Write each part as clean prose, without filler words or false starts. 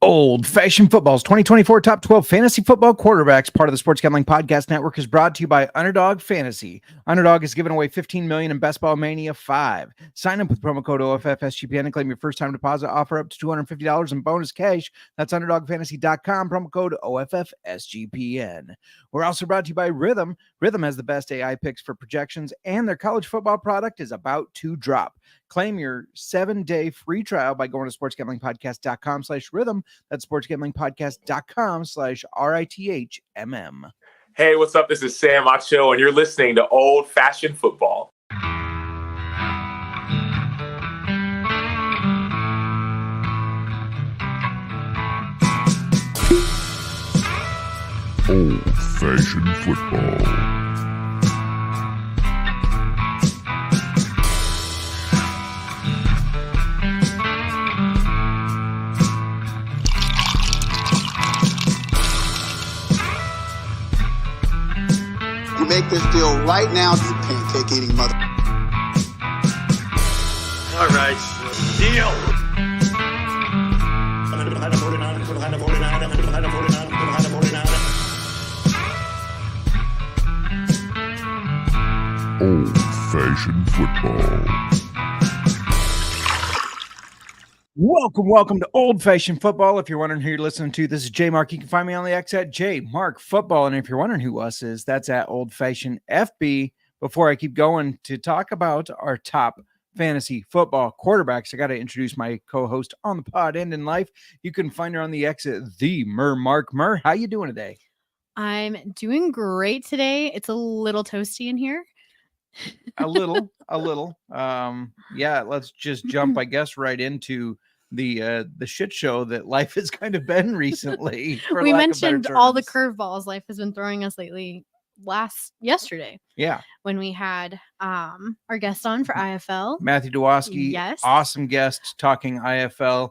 Old Fashioned Football's 2024 Top 12 Fantasy Football Quarterbacks, part of the Sports Gambling Podcast Network, is brought to you by Underdog Fantasy. Underdog is giving away $15 million in Best Ball Mania 5. Sign up with promo code OFFSGPN and claim your first-time deposit offer up to $250 in bonus cash. That's UnderdogFantasy.com, promo code OFFSGPN. We're also brought to you by Rhythm. Rhythm has the best AI picks for projections, and their college football product is about to drop. Claim your 7-day free trial by going to sportsgamblingpodcast.com/rhythm. That's sportsgamblingpodcast.com/RITHMM. Hey, what's up? This is Sam Acho, and you're listening to Old Fashioned Football. Old Fashioned Football. Make this deal right now, you pancake eating mother. All right, deal. Old Fashioned Football. Welcome to Old Fashioned Football. If you're wondering who you're listening to, this is JMark. You can find me on the X at JMark Football. And if you're wondering who us is, that's at Old Fashioned FB. Before I keep going to talk about our top fantasy football quarterbacks, I got to introduce my co-host on the pod and in life. You can find her on the X at the Mark Mir. How you doing today? I'm doing great today. It's a little toasty in here. a little. Yeah, let's just jump, I guess, right into the shit show that life has kind of been recently. We mentioned all the curveballs life has been throwing us lately yesterday. Yeah. When we had our guest on for IFL. Matthew Dwoski. Yes. Awesome guest talking IFL.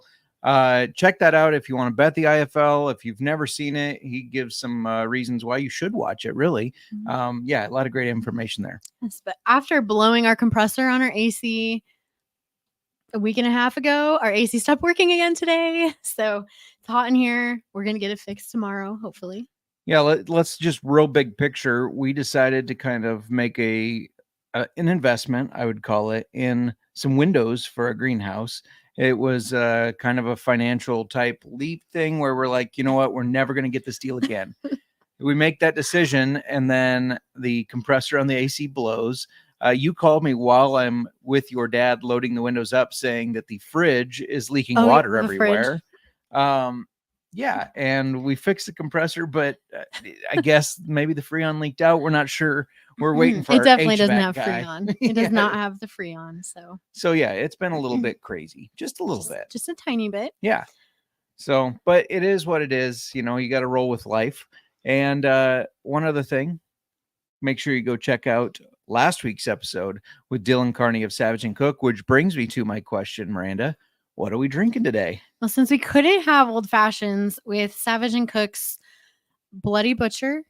Check that out if you want to bet the IFL. If you've never seen it, he gives some reasons why you should watch it, really. Yeah, a lot of great information there. Yes, but after blowing our compressor on our AC a week and a half ago, our AC stopped working again today. So it's hot in here. We're going to get it fixed tomorrow, hopefully. Yeah, let's just real big picture. We decided to kind of make an investment, I would call it, in some windows for a greenhouse. It was kind of a financial type leap thing where we're like, you know what, we're never going to get this deal again. We make that decision, and then the compressor on the AC blows. You called me while I'm with your dad loading the windows up, saying that the fridge is leaking water everywhere. Yeah, and we fixed the compressor, but I guess maybe the Freon leaked out. We're not sure. We're waiting for it. Our Definitely HVAC doesn't have guy. Freon. It does not have the Freon. So yeah, it's been a little bit crazy, just a little bit, just a tiny bit. Yeah. So, but it is what it is. You know, you got to roll with life. And one other thing, make sure you go check out last week's episode with Dylan Carney of Savage and Cook, which brings me to my question, Miranda. What are we drinking today? Well, since we couldn't have old fashions with Savage and Cook's Bloody Butcher.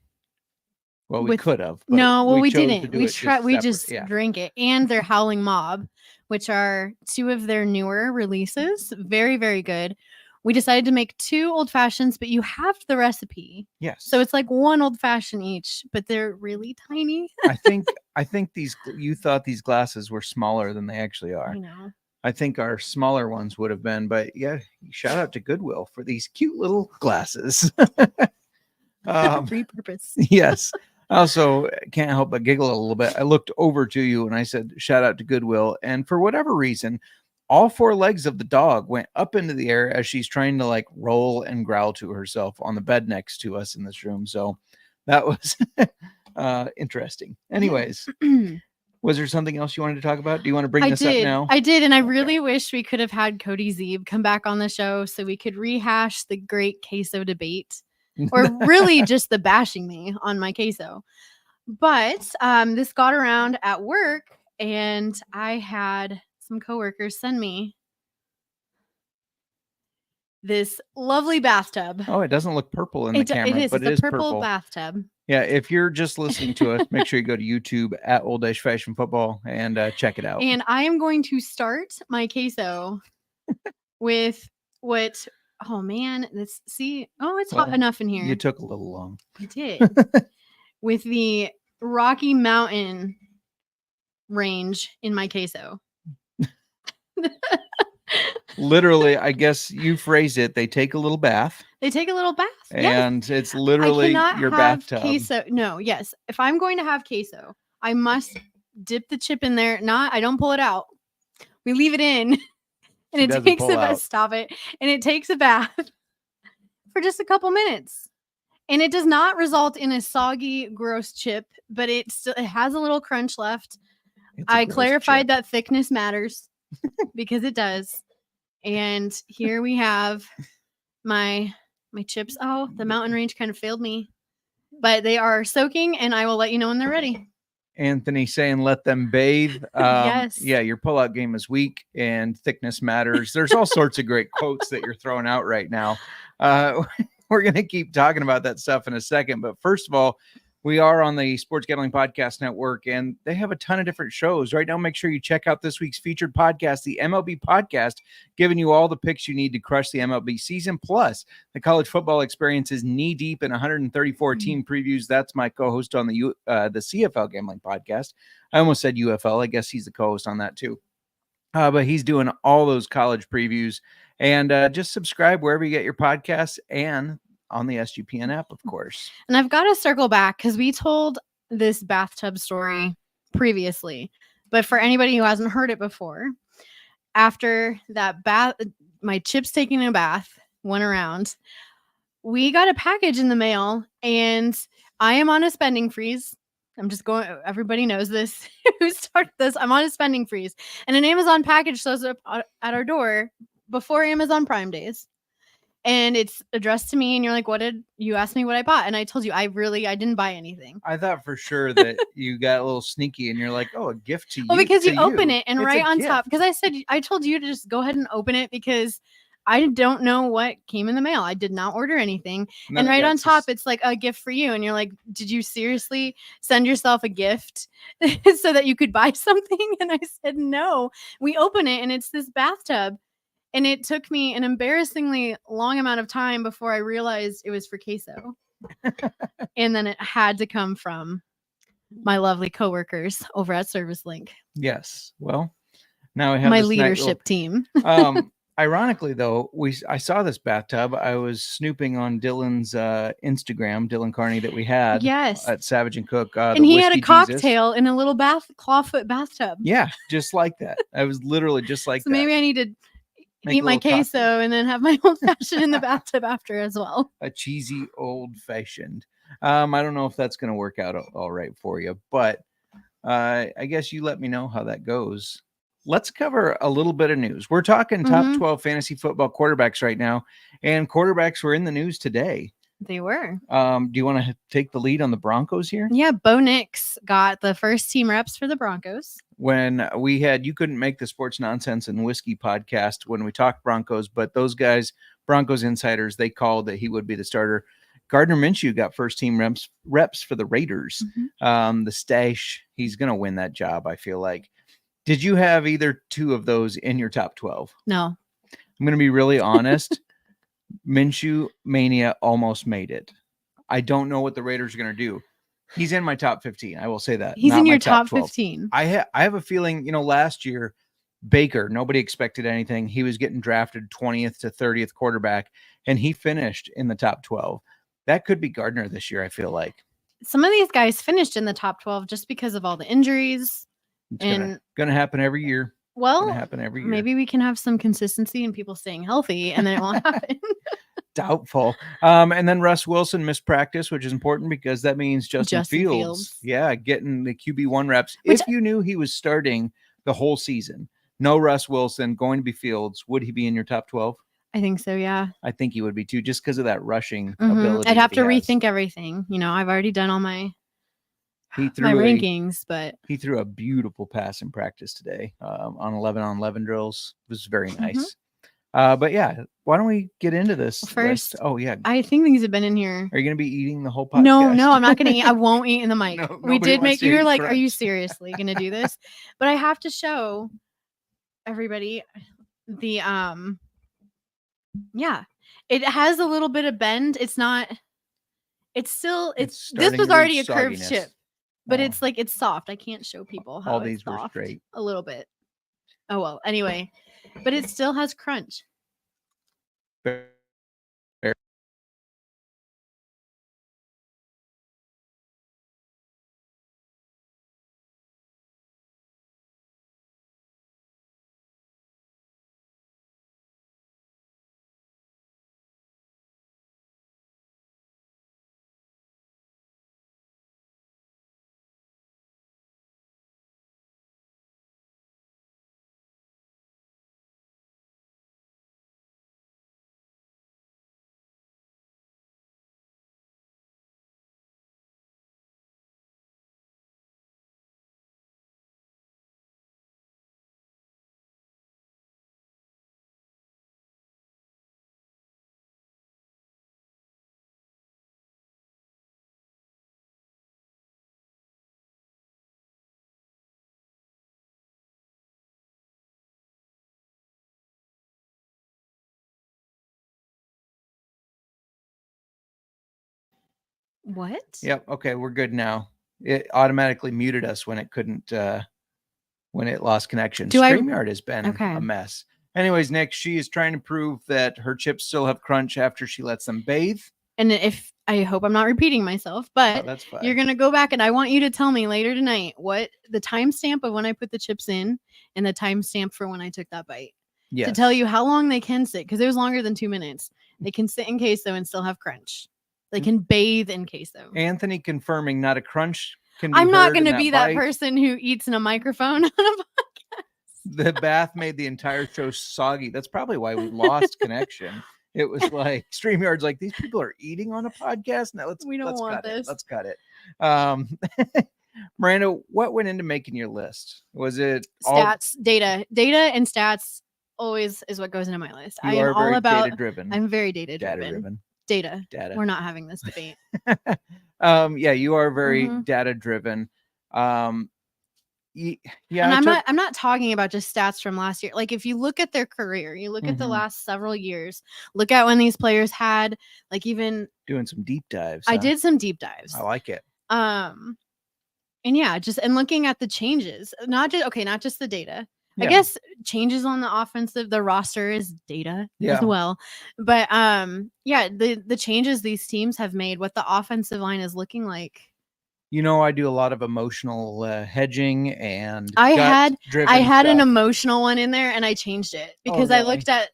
Well, we could have. No, well, we didn't. We just yeah. drank it. And their Howling Mob, which are two of their newer releases. Very, very good. We decided to make 2 old fashions, but you have the recipe. Yes. So it's like 1 old fashioned each, but they're really tiny. I think you thought these glasses were smaller than they actually are. I know. I think our smaller ones would have been, but yeah, shout out to Goodwill for these cute little glasses. Repurpose. Yes. I also can't help but giggle a little bit. I looked over to you and I said, shout out to Goodwill. And for whatever reason, all 4 legs of the dog went up into the air as she's trying to like roll and growl to herself on the bed next to us in this room. So that was interesting. Anyways. Was there something else you wanted to talk about? Do you want to bring this up now? I did, and I really wish we could have had Cody Zeeb come back on the show so we could rehash the great queso debate, or really just the bashing me on my queso. But this got around at work, and I had some coworkers send me this lovely bathtub. Oh, it doesn't look purple in the camera, but it is purple bathtub. Yeah, if you're just listening to us, make sure you go to YouTube at Old Fashioned Football and check it out. And I am going to start my queso with what Oh man, it's Well, hot enough in here. You took a little long. I did. With the Rocky Mountain range in my queso. Literally, I guess you phrased it. They take a little bath, They take a little bath. Yes. and it's literally I cannot your have bathtub. queso. No, yes. If I'm going to have queso, I must dip the chip in there. I don't pull it out. We leave it in, and She it doesn't takes pull a bath. out. Stop it. And it takes a bath for just a couple minutes. And it does not result in a soggy, gross chip, but it has a little crunch left. It's a I gross clarified chip. that thickness matters because it does. And here we have my chips. Oh, the mountain range kind of failed me, but they are soaking, and I will let you know when they're ready. Anthony saying, let them bathe. Yes. Yeah, your pullout game is weak and thickness matters. There's all sorts of great quotes that you're throwing out right now. We're going to keep talking about that stuff in a second. But first of all, we are on the Sports Gambling Podcast Network, and they have a ton of different shows. Right now, make sure you check out this week's featured podcast, the MLB Podcast, giving you all the picks you need to crush the MLB season. Plus, the college football experience is knee-deep in 134 team previews. That's my co-host on the CFL Gambling Podcast. I almost said UFL. I guess he's the co-host on that too. But he's doing all those college previews. And just subscribe wherever you get your podcasts and on the SGPN app, of course. And I've got to circle back because we told this bathtub story previously. But for anybody who hasn't heard it before, after that bath, my chips taking a bath went around, we got a package in the mail, and I am on a spending freeze. I'm just going, everybody knows this. Who started this? I'm on a spending freeze. And an Amazon package shows up at our door before Amazon Prime days. And it's addressed to me, and you're like, what did you ask me what I bought? And I told you, I didn't buy anything. I thought for sure that you got a little sneaky and you're like, oh, a gift to you. Well, because you to open it and It's right a on gift. top, because I told you to just go ahead and open it because I don't know what came in the mail. I did not order anything. And right on top, it's like a gift for you. And you're like, did you seriously send yourself a gift so that you could buy something? And I said, no. We open it, and it's this bathtub. And it took me an embarrassingly long amount of time before I realized it was for queso. And then it had to come from my lovely coworkers over at Service Link. Yes. Well, now I have My this leadership team. Ironically, though, I saw this bathtub. I was snooping on Dylan's Instagram, Dylan Carney, that we had Yes. at Savage and Cook. And he had a Whiskey cocktail Jesus. in a little clawfoot bathtub. Yeah, just like that. I was literally just like So that. maybe I need to Make eat a my little queso cocktail. and then have my old fashioned in the bathtub after as well. A cheesy old fashioned. I don't know if that's going to work out all right for you, but I guess you let me know how that goes. Let's cover a little bit of news. We're talking top 12 fantasy football quarterbacks right now, and quarterbacks were in the news today. They were. Do you want to take the lead on the Broncos here? Yeah, Bo Nix got the first team reps for the Broncos. When you couldn't make the Sports Nonsense and Whiskey podcast when we talked Broncos, but those guys, Broncos insiders, they called that he would be the starter. Gardner Minshew got first team reps for the Raiders. The stash, he's going to win that job, I feel like. Did you have either two of those in your top 12? No. I'm going to be really honest. Minshew Mania almost made it. I don't know what the Raiders are going to do. He's in my top 15. I will say that. He's Not in my your top 12. 15. I have a feeling, last year, Baker, nobody expected anything. He was getting drafted 20th to 30th quarterback, and he finished in the top 12. That could be Gardner this year, I feel like. Some of these guys finished in the top 12 just because of all the injuries. It's gonna happen every year. Well, Every year. maybe we can have some consistency and people staying healthy, and then it won't happen. Doubtful. And then Russ Wilson missed practice, which is important because that means Justin Fields. Yeah, getting the QB1 reps. If you knew he was starting the whole season, no Russ Wilson, going to be Fields, would he be in your top 12? I think so, yeah. I think he would be too, just because of that rushing ability. I'd have to rethink everything. I've already done all my rankings, but he threw a beautiful pass in practice today on 11-on-11 drills. It was very nice. But yeah, why don't we get into this first? List? Oh yeah, I think things have been in here. Are you going to be eating the whole podcast? No, I'm not going to eat. I won't eat in the mic. We did make. You're like, are you seriously going to do this? But I have to show everybody the It has a little bit of bend. It's not. It's still. This starting was to already a reach curved sogginess. chip, but Oh. it's like it's soft. I can't show people how All it's these were soft. straight. A little bit. Oh well. Anyway, but it still has crunch. Fair. What? Yep. Okay, we're good now. It automatically muted us when it couldn't when it lost connection. StreamYard has been a mess. Anyways, Nick, she is trying to prove that her chips still have crunch after she lets them bathe. And if I hope I'm not repeating myself, but that's fine. You're gonna go back and I want you to tell me later tonight what the timestamp of when I put the chips in and the timestamp for when I took that bite. Yes. To tell you how long they can sit, because it was longer than 2 minutes. They can sit in queso and still have crunch. They can bathe in queso. Anthony confirming not a crunch can be I'm not heard going in to be bite. that person who eats in a microphone on a podcast. The bath made the entire show soggy. That's probably why we lost connection. It was like StreamYard's like, these people are eating on a podcast. Now We don't want cut this. it. Let's cut it. Miranda, what went into making your list? Was it stats, data and stats always is what goes into my list. I am all about data driven. I'm very data driven. Data. We're not having this debate. Yeah, you are very data driven. Yeah, and I'm not talking about just stats from last year. Like if you look at their career, you look at the last several years, look at when these players had like even doing some deep dives. I did some deep dives. I like it. And yeah, just and looking at the changes, not just the data. Yeah. I guess changes on the offensive, the roster is data as well. But yeah, the changes these teams have made, what the offensive line is looking like. You know, I do a lot of emotional hedging, and I had an emotional one in there, and I changed it because I looked at.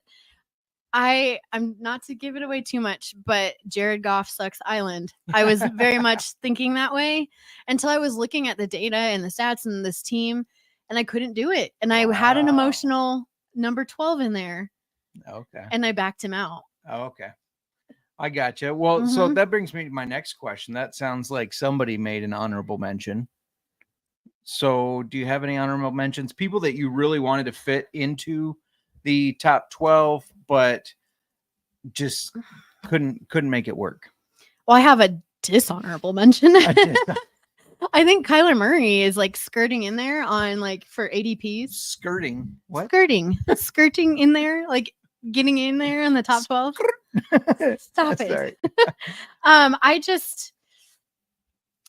I'm not to give it away too much, but Jared Goff sucks Island. I was very much thinking that way until I was looking at the data and the stats and this team, and I couldn't do it. And I had an emotional number 12 in there. Okay. And I backed him out. Oh, okay. I gotcha. Well, so that brings me to my next question. That sounds like somebody made an honorable mention. So do you have any honorable mentions? People that you really wanted to fit into the top 12, but just couldn't make it work? Well, I have a dishonorable mention. I think Kyler Murray is like skirting in there on like for ADPs. Skirting? What? Skirting in there, like getting in there in the top 12. Stop it.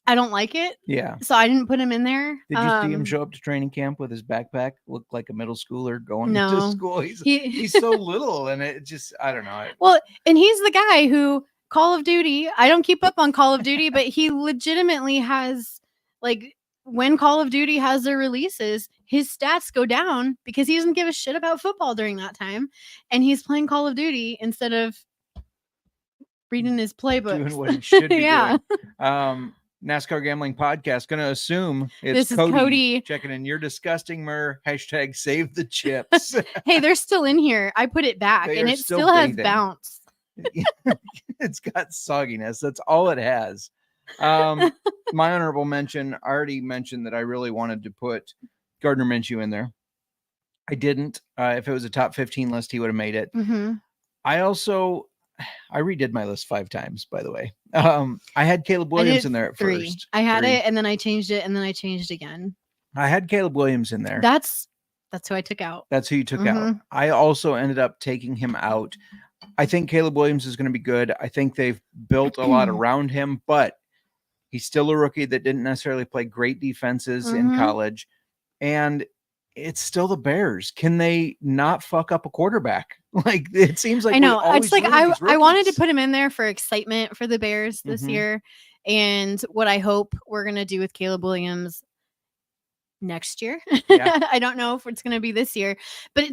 I don't like it. Yeah. So I didn't put him in there. Did you see him show up to training camp with his backpack? Looked like a middle schooler going to school. He's so little, and it just, I don't know. Well, and he's the guy who Call of Duty, I don't keep up on Call of Duty, but he legitimately has like when Call of Duty has their releases, his stats go down because he doesn't give a shit about football during that time. And he's playing Call of Duty instead of reading his playbook. Doing what he should be doing. NASCAR Gambling Podcast. Going to assume it's Cody checking in. You're disgusting, Mir. # save the chips. Hey, they're still in here. I put it back and it still has bounce. It's got sogginess. That's all it has. My honorable mention, I already mentioned that I really wanted to put Gardner Minshew in there. I didn't. If it was a top 15 list, he would have made it. I redid my list 5 times, by the way. I had Caleb Williams in there at 3. first. I had it, and then I changed it, and then I changed again. I had Caleb Williams in there. That's who I took out. That's who you took out. I also ended up taking him out. I think Caleb Williams is going to be good. I think they've built a lot around him, but he's still a rookie that didn't necessarily play great defenses in college. And it's still the Bears. Can they not fuck up a quarterback? Like, it seems like I know. we always It's like lose these I wanted to rookies. put him in there for excitement for the Bears this year. And what I hope we're going to do with Caleb Williams next year. Yeah. I don't know if it's going to be this year, but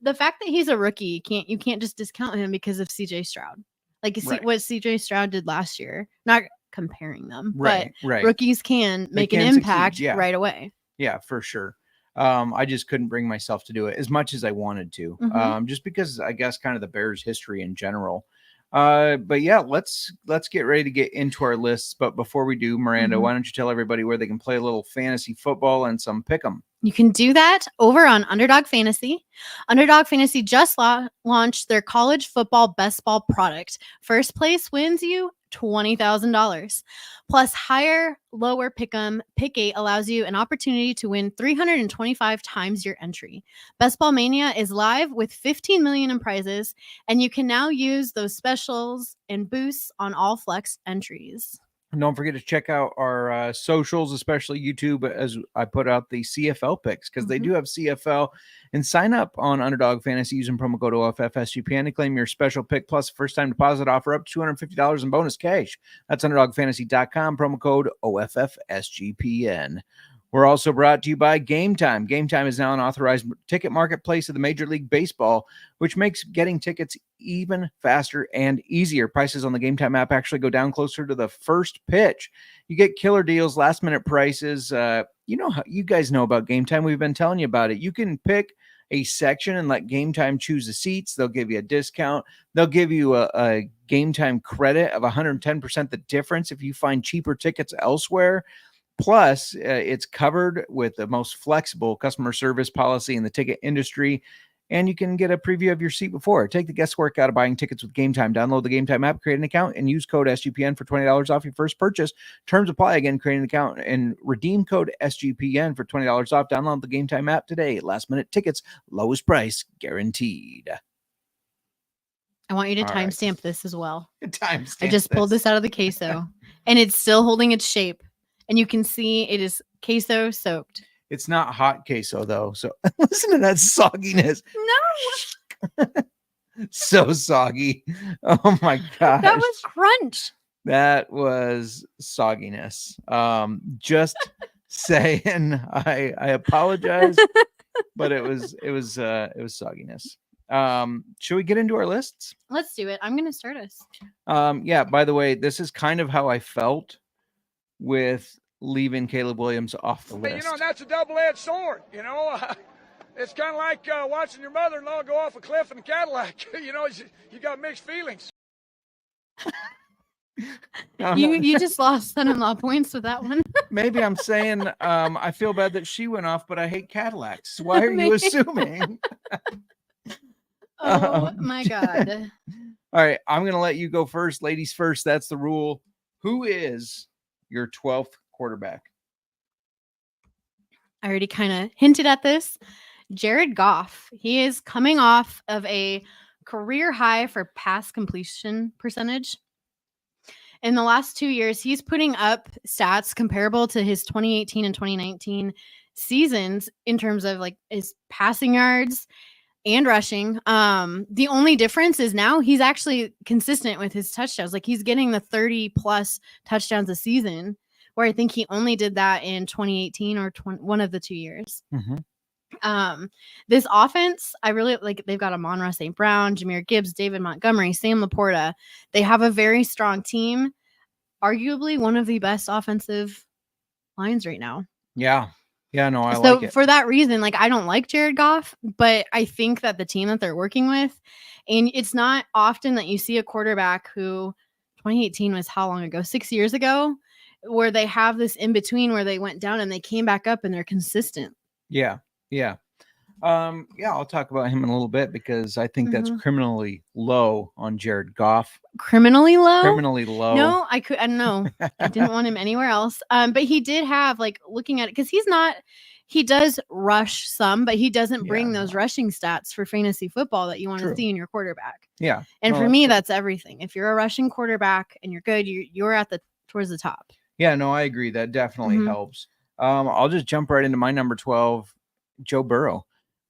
the fact that he's a rookie, you can't just discount him because of CJ Stroud. Like what CJ Stroud did last year. Not comparing them, but rookies can make an impact right away. Yeah, for sure. I just couldn't bring myself to do it as much as I wanted to, just because I guess kind of the Bears history in general. But yeah, let's get ready to get into our lists. But before we do, Miranda, why don't you tell everybody where they can play a little fantasy football and some pick'em? You can do that over on Underdog Fantasy. Underdog Fantasy just launched their college football best ball product. First place wins you $20,000. Plus higher, lower pick'em. Pick 8 allows you an opportunity to win 325 times your entry. Best Ball Mania is live with 15 million in prizes, and you can now use those specials and boosts on all flex entries. And don't forget to check out our socials, especially YouTube, as I put out the CFL picks, because they do have CFL. And sign up on Underdog Fantasy using promo code OFFSGPN to claim your special pick plus first-time deposit offer up to $250 in bonus cash. That's UnderdogFantasy.com, promo code OFFSGPN. We're also brought to you by Game Time. Game Time is now an authorized ticket marketplace of the Major League Baseball, which makes getting tickets even faster and easier. Prices on the Game Time app actually go down closer to the first pitch. You get killer deals, last-minute prices. You guys know about Game Time. We've been telling you about it. You can pick a section and let Game Time choose the seats. They'll give you a discount. They'll give you a Game Time credit of 110% the difference if you find cheaper tickets elsewhere. Plus, it's covered with the most flexible customer service policy in the ticket industry, and you can get a preview of your seat before. Take the guesswork out of buying tickets with Game Time. Download the Game Time app, create an account, and use code SGPN for $20 off your first purchase. Terms apply. Again, create an account and redeem code SGPN for $20 off. Download the Game Time app today. Last-minute tickets, lowest price guaranteed. I want you to timestamp this as well. Timestamp. I just pulled this out of the queso, and it's still holding its shape. And you can see it is queso soaked. It's not hot queso, though. So listen to that sogginess. No. So soggy. Oh, my gosh. That was crunch. That was sogginess. Just saying I apologize, but it was sogginess. Should we get into our lists? Let's do it. I'm going to start us. Yeah, by the way, this is kind of how I felt with leaving Caleb Williams off the list. That's a double-edged sword. It's kind of like watching your mother-in-law go off a cliff in a Cadillac. You got mixed feelings. You just lost son-in-law points with that one. Maybe I'm saying I feel bad that she went off, but I hate Cadillacs. Why are you assuming? Oh my God. All right, I'm going to let you go first. Ladies first. That's the rule. Who is your 12th quarterback? I already kind of hinted at this. Jared Goff. He is coming off of a career high for pass completion percentage. In the last 2 years, he's putting up stats comparable to his 2018 and 2019 seasons in terms of like his passing yards and rushing. The only difference is now he's actually consistent with his touchdowns. Like he's getting the 30 plus touchdowns a season, where I think he only did that in 2018 or one of the 2 years. This offense, I really like. They've got Amon-Ra St. Brown, Jahmyr Gibbs, David Montgomery, Sam Laporta. They have a very strong team, arguably one of the best offensive lines right now. Yeah, no, I so like it. For that reason, like I don't like Jared Goff, but I think that the team that they're working with, and it's not often that you see a quarterback who 2018 was how long ago? 6 years ago, where they have this in between where they went down and they came back up and they're consistent. Yeah. I'll talk about him in a little bit because I think that's criminally low on Jared Goff. Criminally low? Criminally low. No, I don't know. I didn't want him anywhere else. But he did have, like, looking at it, because he does rush some, but he doesn't bring Yeah, those rushing stats for fantasy football that you want to True. see in your quarterback. Yeah. And No, for that's me, true. that's everything. If you're a rushing quarterback and you're good, you're at towards the top. Yeah, no, I agree. That definitely Mhm. helps. I'll just jump right into my number 12, Joe Burrow.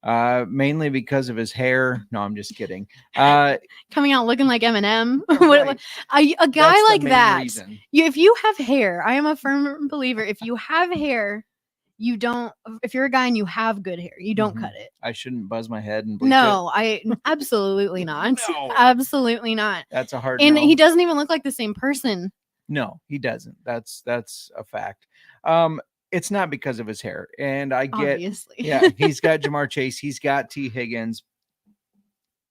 Mainly because of his hair. No, I'm just kidding. Coming out looking like Eminem. Right. A guy That's the like main that. reason. If you have hair, I am a firm believer. If you have hair, you don't. If you're a guy and you have good hair, you don't Mhm. cut it. I shouldn't buzz my head and bleach No, absolutely not. No. Absolutely not. it. That's a hard And no. he doesn't even look like the same person. No, he doesn't. That's a fact. It's not because of his hair. And I get, Obviously. yeah, he's got Jamar Chase, he's got T. Higgins.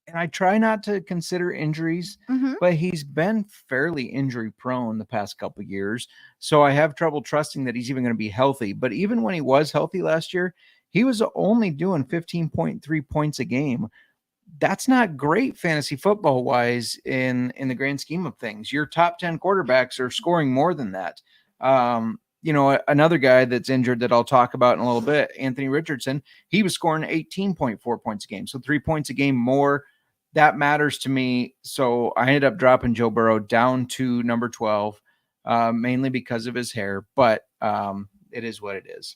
And I try not to consider injuries, Mhm. but he's been fairly injury prone the past couple of years. So I have trouble trusting that he's even going to be healthy. But even when he was healthy last year, he was only doing 15.3 points a game. That's not great fantasy football wise in the grand scheme of things. Your top 10 quarterbacks are scoring more than that. Another guy that's injured that I'll talk about in a little bit, Anthony Richardson, he was scoring 18.4 points a game. So 3 points a game more. That matters to me. So I ended up dropping Joe Burrow down to number 12, mainly because of his hair, but it is what it is.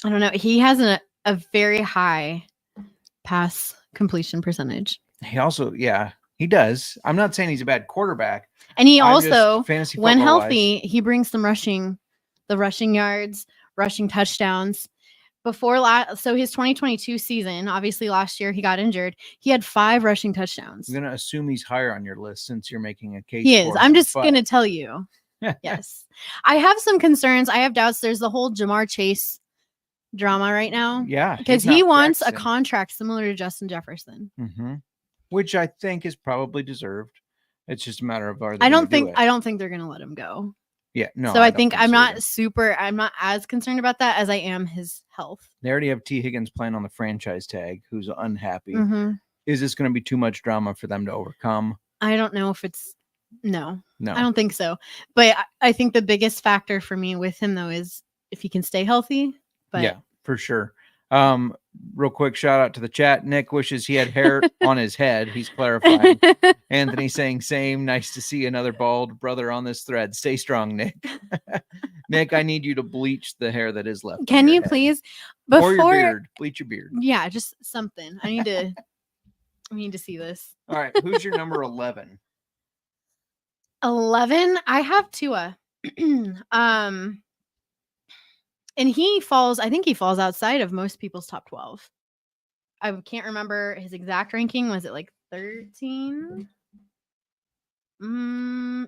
I don't know. He has a very high pass completion percentage. He also, yeah, he does. I'm not saying he's a bad quarterback. And he I'm also, just fantasy when football-wise, healthy, he brings some the rushing yards, rushing touchdowns. So his 2022 season, obviously last year he got injured. He had 5 rushing touchdowns. I'm going to assume he's higher on your list since you're making a case. He is. for I'm him, just but- going to tell you. Yes. I have some concerns. I have doubts. There's the whole Jamar Chase drama right now. Yeah. Because he's he not wants a practicing. contract similar to Justin Jefferson. Mm-hmm. Which I think is probably deserved. It's just a matter of are they I gonna don't do think it? I don't think they're going to let him go. Yeah, no. So I don't think I'm so not either. I'm not as concerned about that as I am his health. They already have T. Higgins playing on the franchise tag, who's unhappy. Mhm. Is this going to be too much drama for them to overcome? I don't know if it's no. No. I don't think so. But I think the biggest factor for me with him though is if he can stay healthy. But yeah, for sure. Real quick shout out to the chat. Nick wishes he had hair on his head. He's clarifying. Anthony saying same. Nice to see another bald brother on this thread. Stay strong, Nick. Nick, I need you to bleach the hair that is left. Can on your you head. please Or your beard. Bleach your beard. Yeah, just something. I need to see this. All right. Who's your number 11? 11. I have Tua. And I think he falls outside of most people's top 12. I can't remember his exact ranking. Was it like 13?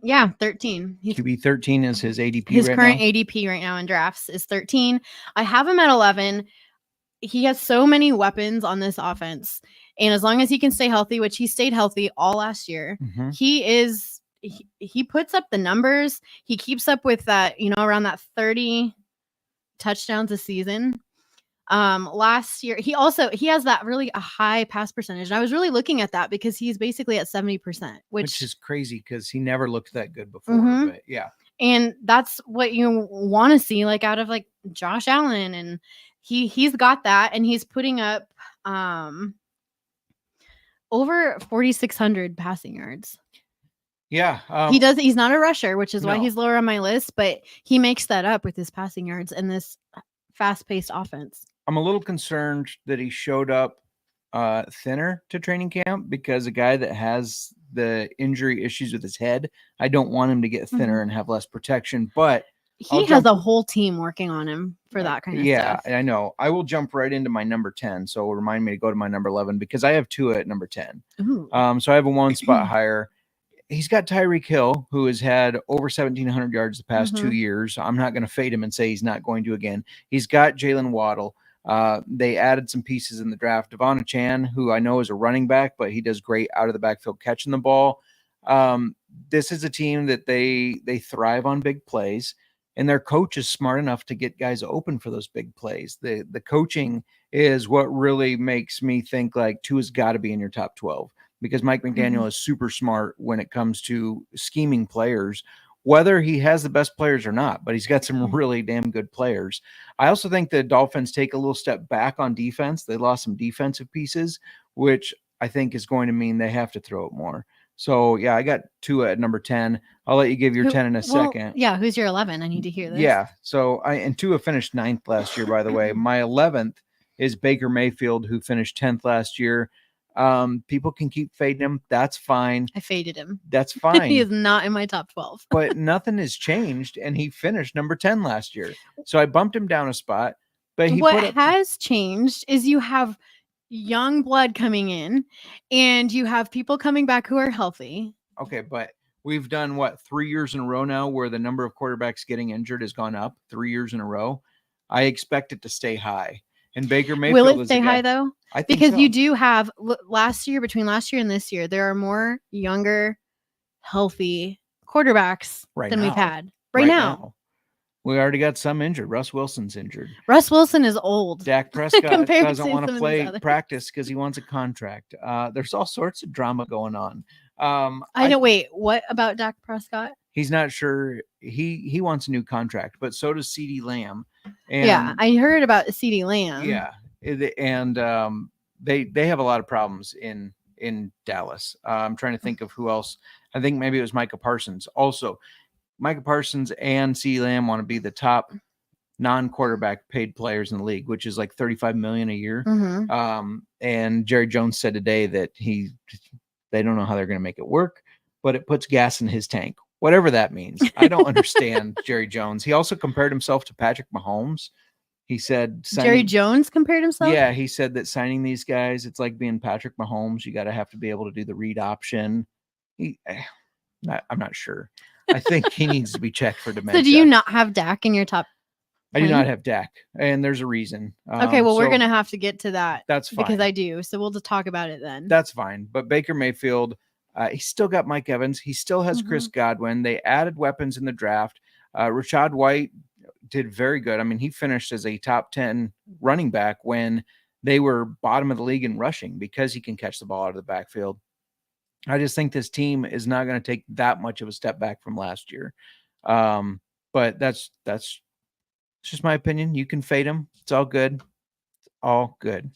Yeah, 13. QB 13 is his ADP His right current now. ADP right now in drafts is 13. I have him at 11. He has so many weapons on this offense. And as long as he can stay healthy, which he stayed healthy all last year, Mhm. he puts up the numbers. He keeps up with that, around that 30 touchdowns a season. Last year he has that really a high pass percentage. And I was really looking at that because he's basically at 70%, which is crazy because he never looked that good before. Mhm. But yeah. And that's what you want to see, like out of like Josh Allen, and he's got that, and he's putting up over 4,600 passing yards. Yeah. He's not a rusher, which is why No. he's lower on my list, but he makes that up with his passing yards and this fast-paced offense. I'm a little concerned that he showed up thinner to training camp because a guy that has the injury issues with his head, I don't want him to get thinner and have less protection. But he has a whole team working on him for that kind of yeah, stuff. I know. I will jump right into my number 10. So remind me to go to my number 11 because I have Tua at number 10. Ooh. So I have a one spot higher. He's got Tyreek Hill, who has had over 1,700 yards the past 2 years. I'm not going to fade him and say he's not going to again. He's got Jalen Waddle. They added some pieces in the draft. Devon Chan, who I know is a running back, but he does great out of the backfield catching the ball. This is a team that they thrive on big plays, and their coach is smart enough to get guys open for those big plays. The coaching is what really makes me think like Tua's got to be in your top 12 because Mike McDaniel is super smart when it comes to scheming players whether he has the best players or not, but he's got some really damn good players. I also think the Dolphins take a little step back on defense. They lost some defensive pieces, which I think is going to mean they have to throw it more. So, yeah, I got Tua at number 10. I'll let you give your 10 in a second. Yeah, who's your 11? I need to hear this. Yeah, so and Tua finished 9th last year, by the way. My 11th is Baker Mayfield, who finished 10th last year. People can keep fading him. That's fine. I faded him. That's fine. He is not in my top 12. But nothing has changed, and he finished number 10 last year. So I bumped him down a spot. But what has changed is you have young blood coming in, and you have people coming back who are healthy. Okay, but we've done, 3 years in a row now where the number of quarterbacks getting injured has gone up 3 years in a row. I expect it to stay high. And Baker Mayfield will it stay high, though? I think because so. you do have between last year and this year, there are more younger, healthy quarterbacks than we've had right now. We already got some injured. Russ Wilson's injured. Russ Wilson is old. Dak Prescott doesn't want to play practice because he wants a contract. There's all sorts of drama going on. I know. Wait, what about Dak Prescott? He's not sure. He wants a new contract, but so does CeeDee Lamb. And, yeah, I heard about CeeDee Lamb. Yeah, and they have a lot of problems in Dallas. I'm trying to think of who else. I think maybe it was Micah Parsons. Also, Micah Parsons and CeeDee Lamb want to be the top non-quarterback paid players in the league, which is like $35 million a year. Mm-hmm. And Jerry Jones said today that they don't know how they're going to make it work, but it puts gas in his tank. Whatever that means. I don't understand Jerry Jones. He also compared himself to Patrick Mahomes. He said Jerry Jones compared himself? Yeah, he said that signing these guys, it's like being Patrick Mahomes. You got to have to be able to do the read option. I'm not sure. I think he needs to be checked for dementia. So do you not have Dak in your top 10? I do not have Dak, and there's a reason. Okay, well, we're going to have to get to that. That's fine. Because I do. So we'll just talk about it then. That's fine. But Baker Mayfield, he's still got Mike Evans. He still has Chris Godwin. They added weapons in the draft. Rachaad White did very good. I mean, he finished as a top 10 running back when they were bottom of the league in rushing because he can catch the ball out of the backfield. I just think this team is not going to take that much of a step back from last year. But that's just my opinion. You can fade them. It's all good. It's all good.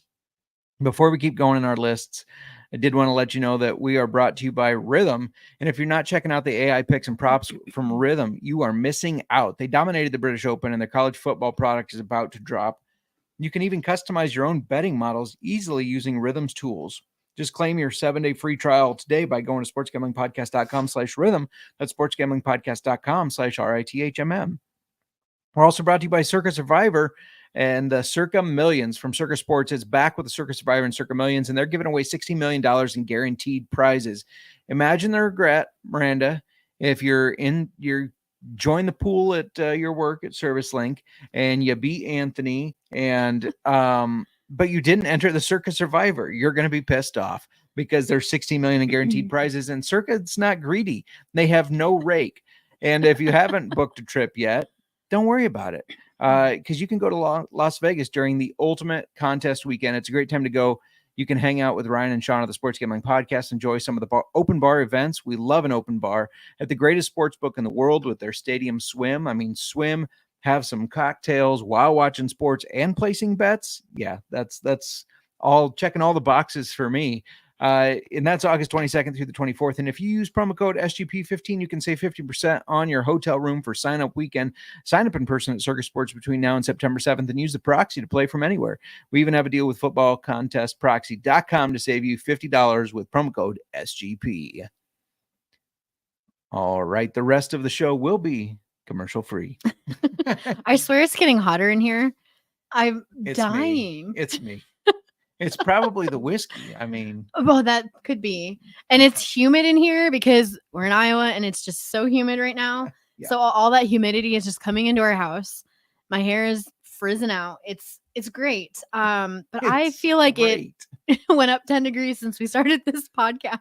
Before we keep going in our lists, I did want to let you know that we are brought to you by Rhythm. And if you're not checking out the AI picks and props from Rhythm, you are missing out. They dominated the British Open, and their college football product is about to drop. You can even customize your own betting models easily using Rhythm's tools. Just claim your 7-day free trial today by going to sportsgamblingpodcast.com/rhythm. That's sportsgamblingpodcast.com/RITHMM. We're also brought to you by Circa Survivor and the Circa Millions from Circa Sports. Is back with the Circa Survivor and Circa Millions, and they're giving away $60 million in guaranteed prizes. Imagine the regret, Miranda, if you're join the pool at your work at Service Link and you beat Anthony and but you didn't enter the Circa Survivor. You're going to be pissed off because there's $60 million in guaranteed prizes, and Circa's not greedy. They have no rake. And if you haven't booked a trip yet, don't worry about it. Because you can go to Las Vegas during the ultimate contest weekend. It's a great time to go. You can hang out with Ryan and Sean of the Sports Gambling Podcast, enjoy some of the open bar events. We love an open bar at the greatest sports book in the world with their stadium swim. I mean, swim, have some cocktails while watching sports and placing bets. Yeah, that's all checking all the boxes for me. And that's August 22nd through the 24th. And if you use promo code SGP15, you can save 50% on your hotel room for sign-up weekend. Sign up in person at Circus Sports between now and September 7th and use the proxy to play from anywhere. We even have a deal with football contest proxy.com to save you $50 with promo code SGP. All right. The rest of the show will be commercial free. I swear it's getting hotter in here. I'm It's dying. It's me. It's probably the whiskey. I mean, well, that could be. And it's humid in here because we're in Iowa and it's just so humid right now. Yeah. So all that humidity is just coming into our house. My hair is frizzing out. It's great. But I feel like it went up 10 degrees since we started this podcast.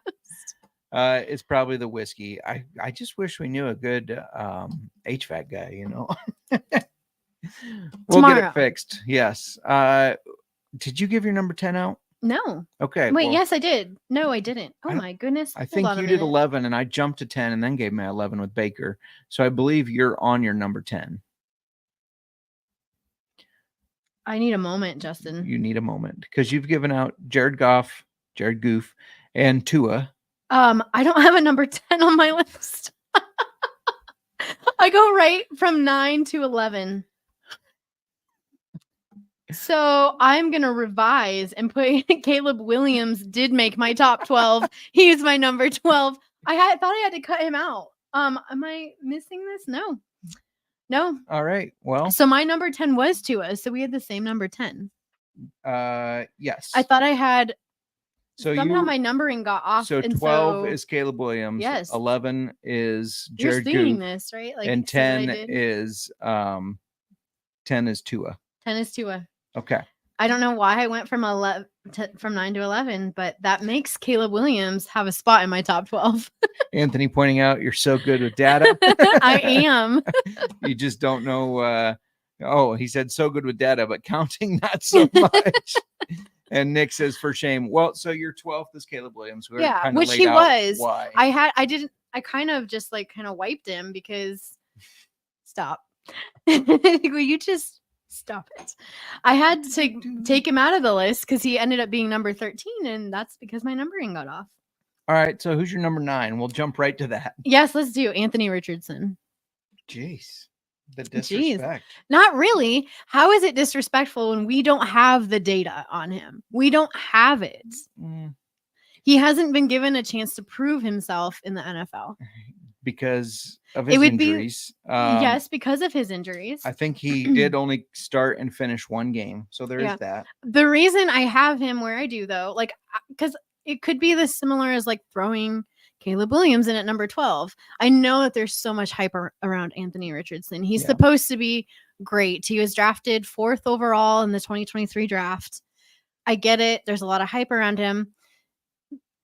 It's probably the whiskey. I just wish we knew a good HVAC guy, you know. We'll get it fixed. Yes. Did you give your number 10 out? No. Okay. Wait, well, yes, I did. No, I didn't. Oh I don't- my goodness. I Hold think on a you did minute. 11 and I jumped to 10 and then gave me 11 with Baker. So I believe you're on your number 10. I need a moment, Justin. You need a moment because you've given out Jared Goff, Jared Goof, and Tua. I don't have a number 10 on my list. I go right from 9 to 11. So I'm going to revise and put Caleb Williams did make my top 12. He's my number 12. I thought I had to cut him out. Am I missing this? No. All right. Well, So my number 10 was Tua. So we had the same number 10. yes. I thought I had so somehow you my numbering got off. so and 12 is Caleb Williams. Yes. 11 is you're Jared seeing Goof, this, right? Like and see what I 10 did? is 10 is Tua. 10 is Tua. Okay. I don't know why I went from 9 to 11, but that makes Caleb Williams have a spot in my top 12. Anthony pointing out you're so good with data. I am. You just don't know. He said so good with data, but counting not so much. And Nick says for shame. Well, so your 12th is Caleb Williams. We Yeah, kinda which laid he out was. Why? I kind of just kind of wiped him because stop. Will you just stop it? I had to take him out of the list because he ended up being number 13, and that's because my numbering got off. All right. So who's your number 9? We'll jump right to that. Yes, let's do Anthony Richardson. Jeez. The disrespect. Not really. How is it disrespectful when we don't have the data on him? We don't have it. He hasn't been given a chance to prove himself in the NFL. Because of his injuries. Yes, because of his injuries. I think he did only start and finish one game. So there is that. The reason I have him where I do, though, because it could be the similar as throwing Caleb Williams in at number 12. I know that there's so much hype around Anthony Richardson. He's supposed to be great. He was drafted 4th overall in the 2023 draft. I get it. There's a lot of hype around him.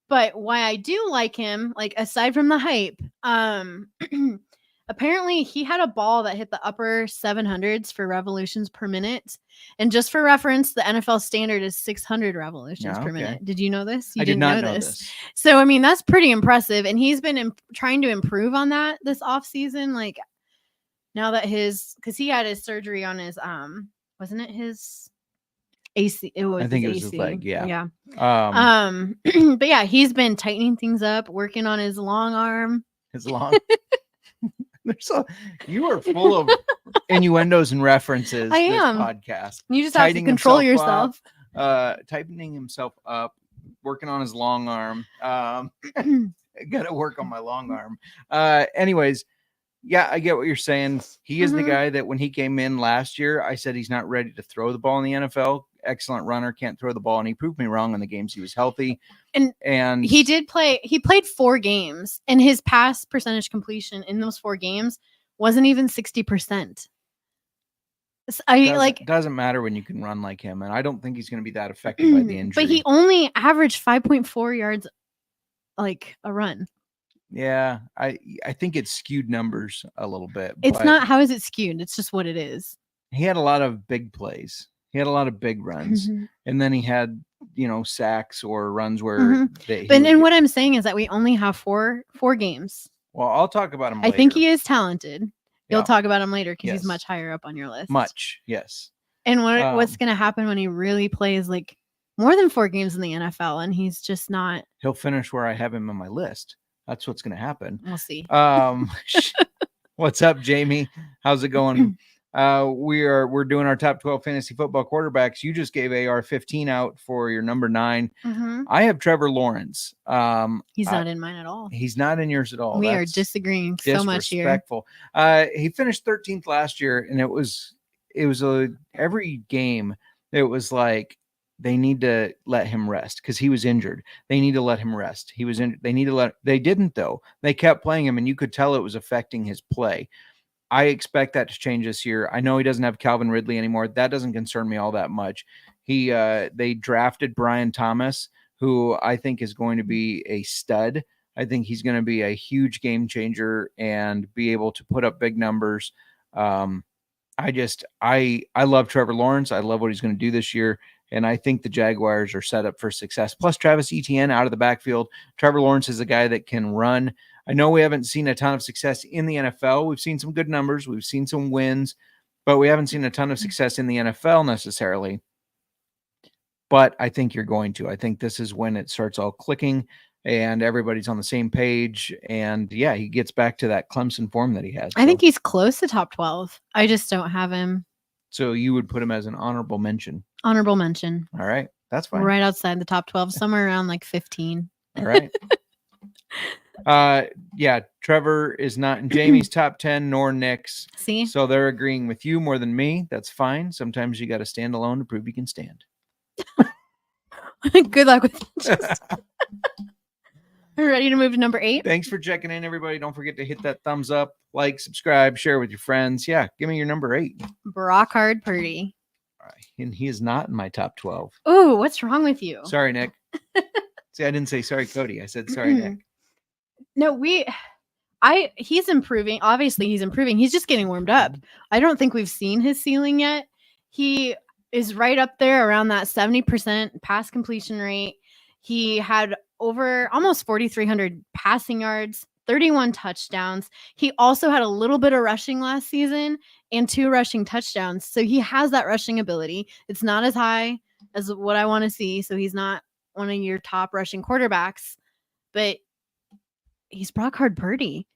But why I do like him, aside from the hype, apparently he had a ball that hit the upper 700s for revolutions per minute. And just for reference, the NFL standard is 600 revolutions per minute. Did you know this? I did not know this. So, I mean, that's pretty impressive. And he's been trying to improve on that this offseason. Now that because he had his surgery on his, wasn't it his AC? It was. I think it was AC. his leg. Yeah. Yeah. But yeah, he's been tightening things up, working on his long arm. His long. You are full of innuendos and references. I am. This podcast. You just have to control yourself. Tightening himself up, working on his long arm. Got to work on my long arm. Anyways, yeah, I get what you're saying. He is the guy that when he came in last year, I said he's not ready to throw the ball in the NFL. Excellent runner, can't throw the ball, and he proved me wrong in the games he was healthy. And he did play. He played 4 games, and his pass percentage completion in those 4 games wasn't even 60%. Doesn't matter when you can run like him, and I don't think he's going to be that affected by the injury. But he only averaged 5.4 yards, a run. Yeah, I think it's skewed numbers a little bit. It's not. How is it skewed? It's just what it is. He had a lot of big plays. He had a lot of big runs, and then he had sacks or runs where. And what I'm saying is that we only have four games. Well, I'll talk about him later. I think he is talented. You'll Yeah. talk about him later because Yes. he's much higher up on your list. Much, yes. And what's going to happen when he really plays more than 4 games in the NFL and he's just not? He'll finish where I have him on my list. That's what's going to happen. We'll see. What's up, Jamie? How's it going? We're doing our top 12 fantasy football quarterbacks. You just gave AR-15 out for your number 9. I have Trevor Lawrence. He's not in mine at all. He's not in yours at all. We are disagreeing so much here. Disrespectful. He finished 13th last year, and it was every game. It was like they need to let him rest because he was injured. They need to let him rest. He was in. They didn't though. They kept playing him, and you could tell it was affecting his play. I expect that to change this year. I know he doesn't have Calvin Ridley anymore. That doesn't concern me all that much. They drafted Brian Thomas, who I think is going to be a stud. I think he's going to be a huge game changer and be able to put up big numbers. I love Trevor Lawrence. I love what he's going to do this year. And I think the Jaguars are set up for success. Plus, Travis Etienne out of the backfield. Trevor Lawrence is a guy that can run. I know we haven't seen a ton of success in the NFL. We've seen some good numbers. We've seen some wins, but we haven't seen a ton of success in the NFL necessarily. But I think you're going to. I think this is when it starts all clicking and everybody's on the same page. And yeah, he gets back to that Clemson form that he had. I think he's close to top 12. I just don't have him. So you would put him as an honorable mention. Honorable mention. All right. That's fine. Right outside the top 12, somewhere around like 15. All right. Yeah, Trevor is not in Jamie's top 10 nor Nick's. See? So they're agreeing with you more than me. That's fine. Sometimes you got to stand alone to prove you can stand. Good luck with it. Ready to move to number 8? Thanks for checking in, everybody. Don't forget to hit that thumbs up, like, subscribe, share with your friends. Yeah, give me your number 8. Brock Purdy. All right. And he is not in my top 12. Oh, what's wrong with you? Sorry, Nick. See, I didn't say sorry, Cody. I said sorry, Nick. No, he's improving. Obviously, he's improving. He's just getting warmed up. I don't think we've seen his ceiling yet. He is right up there around that 70% pass completion rate. He had over almost 4,300 passing yards, 31 touchdowns. He also had a little bit of rushing last season and 2 rushing touchdowns. So he has that rushing ability. It's not as high as what I want to see. So he's not one of your top rushing quarterbacks, but he's Brock Purdy.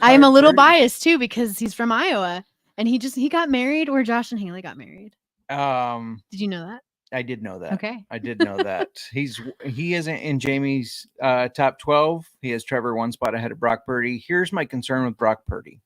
I am a little biased too because he's from Iowa and he got married where Josh and Haley got married. Did you know that? I did know that. Okay. I did know that. He isn't in Jamie's top 12. He has Trevor one spot ahead of Brock Purdy. Here's my concern with Brock Purdy.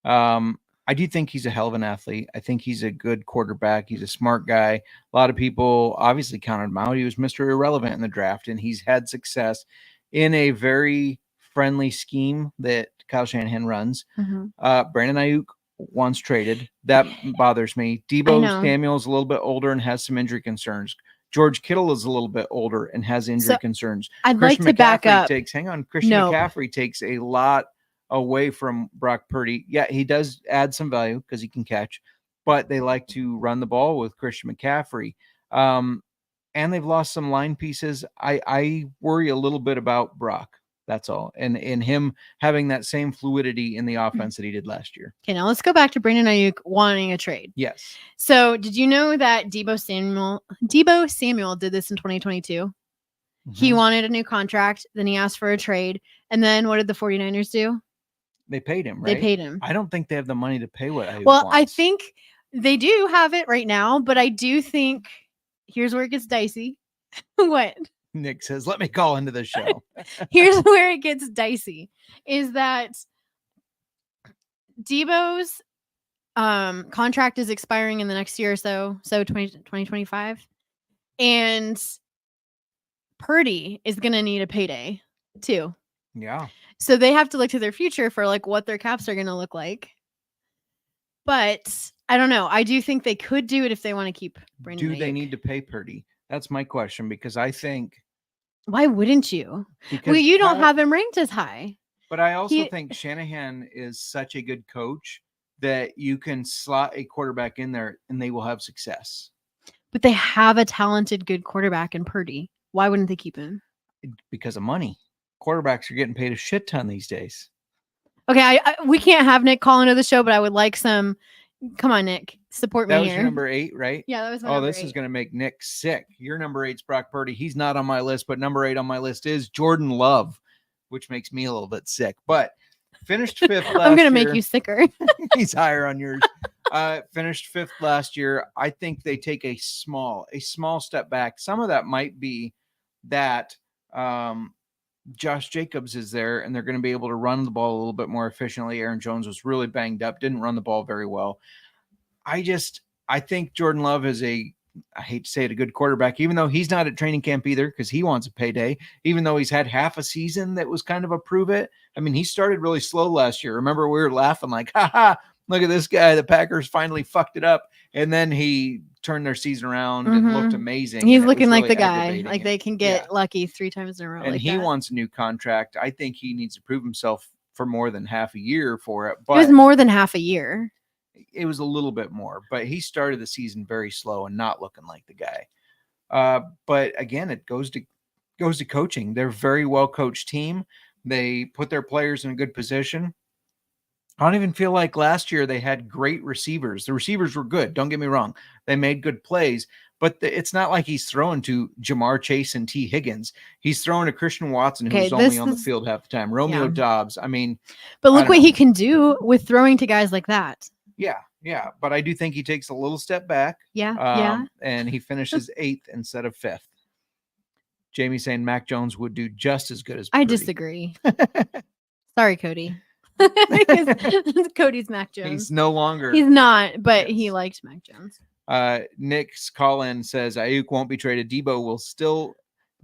I do think he's a hell of an athlete. I think he's a good quarterback. He's a smart guy. A lot of people obviously counted him out. He was Mr. Irrelevant in the draft, and he's had success in a very friendly scheme that Kyle Shanahan runs. Mm-hmm. Brandon Ayuk once traded. That bothers me. Deebo Samuel's a little bit older and has some injury concerns. George Kittle is a little bit older and has injury concerns. I'd like to back up. Christian McCaffrey takes a lot away from Brock Purdy. Yeah, he does add some value because he can catch, but they like to run the ball with Christian McCaffrey. And they've lost some line pieces. I worry a little bit about Brock. That's all. And him having that same fluidity in the offense that he did last year. Okay, now let's go back to Brandon Ayuk wanting a trade. Yes. So did you know that Deebo Samuel did this in 2022? Mm-hmm. He wanted a new contract. Then he asked for a trade. And then what did the 49ers do? They paid him, right? They paid him. I don't think they have the money to pay what Ayuk wants. I think they do have it right now, but I do think here's where it gets dicey. What? Nick says, let me call into the show. Here's where it gets dicey is that Deebo's contract is expiring in the next year or so 2025. And Purdy is going to need a payday too. Yeah. So they have to look to their future for like what their caps are going to look like. But I don't know. I do think they could do it if they want to keep Brandon Ayuk. They need to pay Purdy? That's my question, because I think. Why wouldn't you? Well, you don't have him ranked as high. But I also think Shanahan is such a good coach that you can slot a quarterback in there and they will have success. But they have a talented, good quarterback in Purdy. Why wouldn't they keep him? Because of money. Quarterbacks are getting paid a shit ton these days. Okay, we can't have Nick call into the show, but I would like some. Come on, Nick. Support me here. That was your number 8, right? Yeah, that was my number 8. This is going to make Nick sick. Your number 8's Brock Purdy. He's not on my list, but number 8 on my list is Jordan Love, which makes me a little bit sick. But finished 5th last year. I'm going to make you sicker. He's higher on yours. Finished 5th last year. I think they take a small step back. Some of that might be that Josh Jacobs is there and they're going to be able to run the ball a little bit more efficiently. Aaron Jones was really banged up, didn't run the ball very well. I think Jordan Love is I hate to say it, a good quarterback, even though he's not at training camp either because he wants a payday, even though he's had half a season that was kind of a prove it. I mean, he started really slow last year. Remember, we were laughing like, look at this guy. The Packers finally fucked it up. And then he turned their season around and looked amazing. He's looking like really the guy. Like they can get lucky 3 times in a row. And like he that. wants a new contract. I think he needs to prove himself for more than half a year for it. But it was more than half a year. It was a little bit more, but he started the season very slow and not looking like the guy. But again, it goes to coaching. They're a very well coached team. They put their players in a good position. I don't even feel like last year they had great receivers. The receivers were good. Don't get me wrong. They made good plays, but it's not like he's throwing to Jamar Chase and T. Higgins. He's throwing to Christian Watson, who's only on the field half the time. Romeo Dobbs. I mean, but look what he can do with throwing to guys like that. Yeah. But I do think he takes a little step back. Yeah. And he finishes 8th instead of 5th. Jamie saying Mac Jones would do just as good as Purdy. I disagree. Sorry, Cody. Cody's Mac Jones. He's no longer. He's not, but he liked Mac Jones. Nick's call-in says Ayuk won't be traded. Debo will still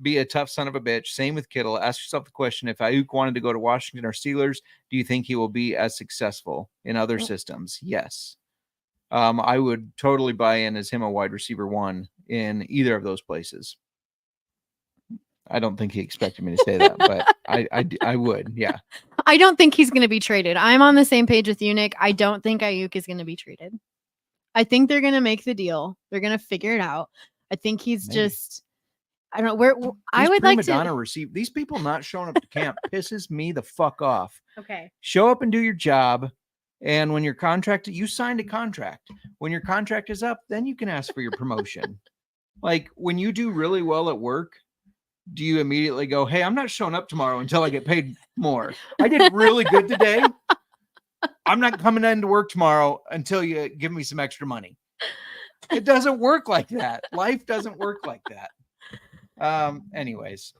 be a tough son of a bitch. Same with Kittle. Ask yourself the question, if Ayuk wanted to go to Washington or Steelers, do you think he will be as successful in other systems? Yes. I would totally buy in as him a wide receiver 1 in either of those places. I don't think he expected me to say that, but I would. Yeah. I don't think he's going to be traded. I'm on the same page with you, Nick. I don't think Ayuk is going to be traded. I think they're going to make the deal. They're going to figure it out. I think he's just, I don't know where I would like to receive these people not showing up to camp pisses me the fuck off. Okay. Show up and do your job. And when you're contracted, you signed a contract. When your contract is up, then you can ask for your promotion. Like when you do really well at work, do you immediately go, hey, I'm not showing up tomorrow until I get paid more? I did really good today. I'm not coming into work tomorrow until you give me some extra money. It doesn't work like that. Life doesn't work like that. Anyways.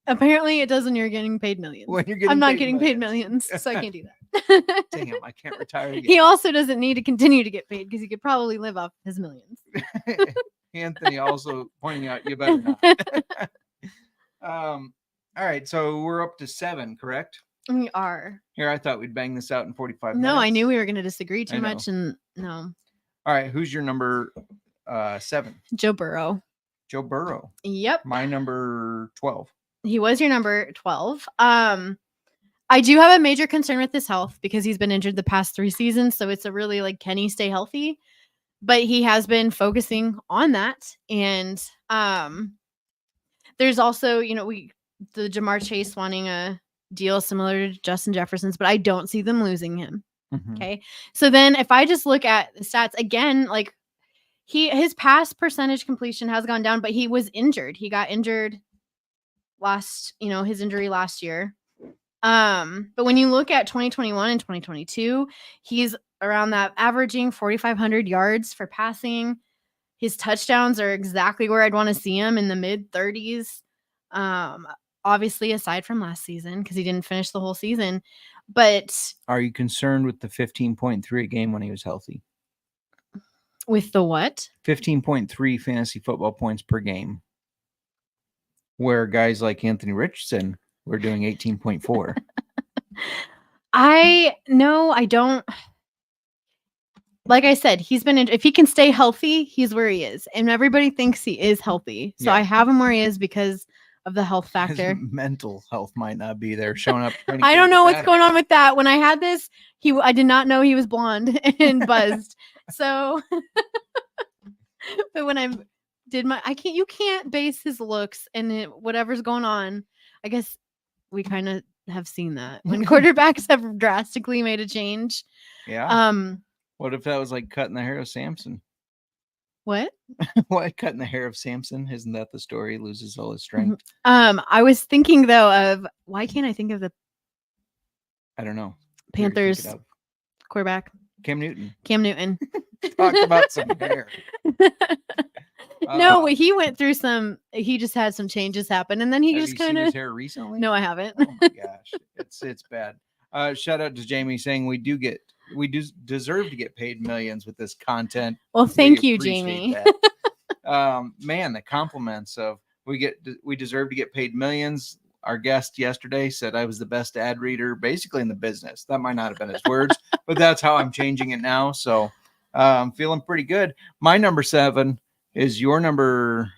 Apparently it does when you're getting paid millions. I'm not getting paid millions, so I can't do that. Damn, I can't retire again. He also doesn't need to continue to get paid because he could probably live off his millions. Anthony also pointing out you better not. All right, so we're up to 7, correct? We are. Here, I thought we'd bang this out in 45 minutes. No, I knew we were going to disagree too much, and no. All right, who's your number 7? Joe Burrow. Joe Burrow. Yep. My number 12. He was your number 12. I do have a major concern with his health because he's been injured the past 3 seasons. So it's a really like, can he stay healthy? But he has been focusing on that. And there's also, the Jamar Chase wanting a deal similar to Justin Jefferson's, but I don't see them losing him. Mm-hmm. Okay. So then if I just look at the stats again, like his pass percentage completion has gone down, but he was injured. He got injured his injury last year. But when you look at 2021 and 2022, he's around that averaging 4,500 yards for passing. His touchdowns are exactly where I'd want to see him in the mid 30s. Obviously aside from last season, because he didn't finish the whole season, but are you concerned with the 15.3 a game when he was healthy? With the what? 15.3 fantasy football points per game. Where guys like Anthony Richardson were doing 18.4. I don't. Like I said, he's been if he can stay healthy, he's where he is. And everybody thinks he is healthy. So I have him where he is because of the health factor. His mental health might not be there showing up. I don't know what's going on with that. When I had this, I did not know he was blonde and buzzed. So, but when I did you can't base his looks and whatever's going on. I guess we kind of have seen that when quarterbacks have drastically made a change. Yeah. What if that was like cutting the hair of Samson? What? What, cutting the hair of Samson? Isn't that the story? He loses all his strength. I was thinking though of why can't I think of the I don't know. Panthers quarterback? Cam Newton. Talk about some hair. No, he went through he just had some changes happen and then he just kind of his hair recently. No, I haven't. Oh my gosh. It's bad. Shout out to Jamie saying we do deserve to get paid millions with this content. Well, thank you, Jamie. Man, the compliments of we deserve to get paid millions. Our guest yesterday said I was the best ad reader basically in the business. That might not have been his words, but that's how I'm changing it now. So I'm feeling pretty good. My number 7 is your number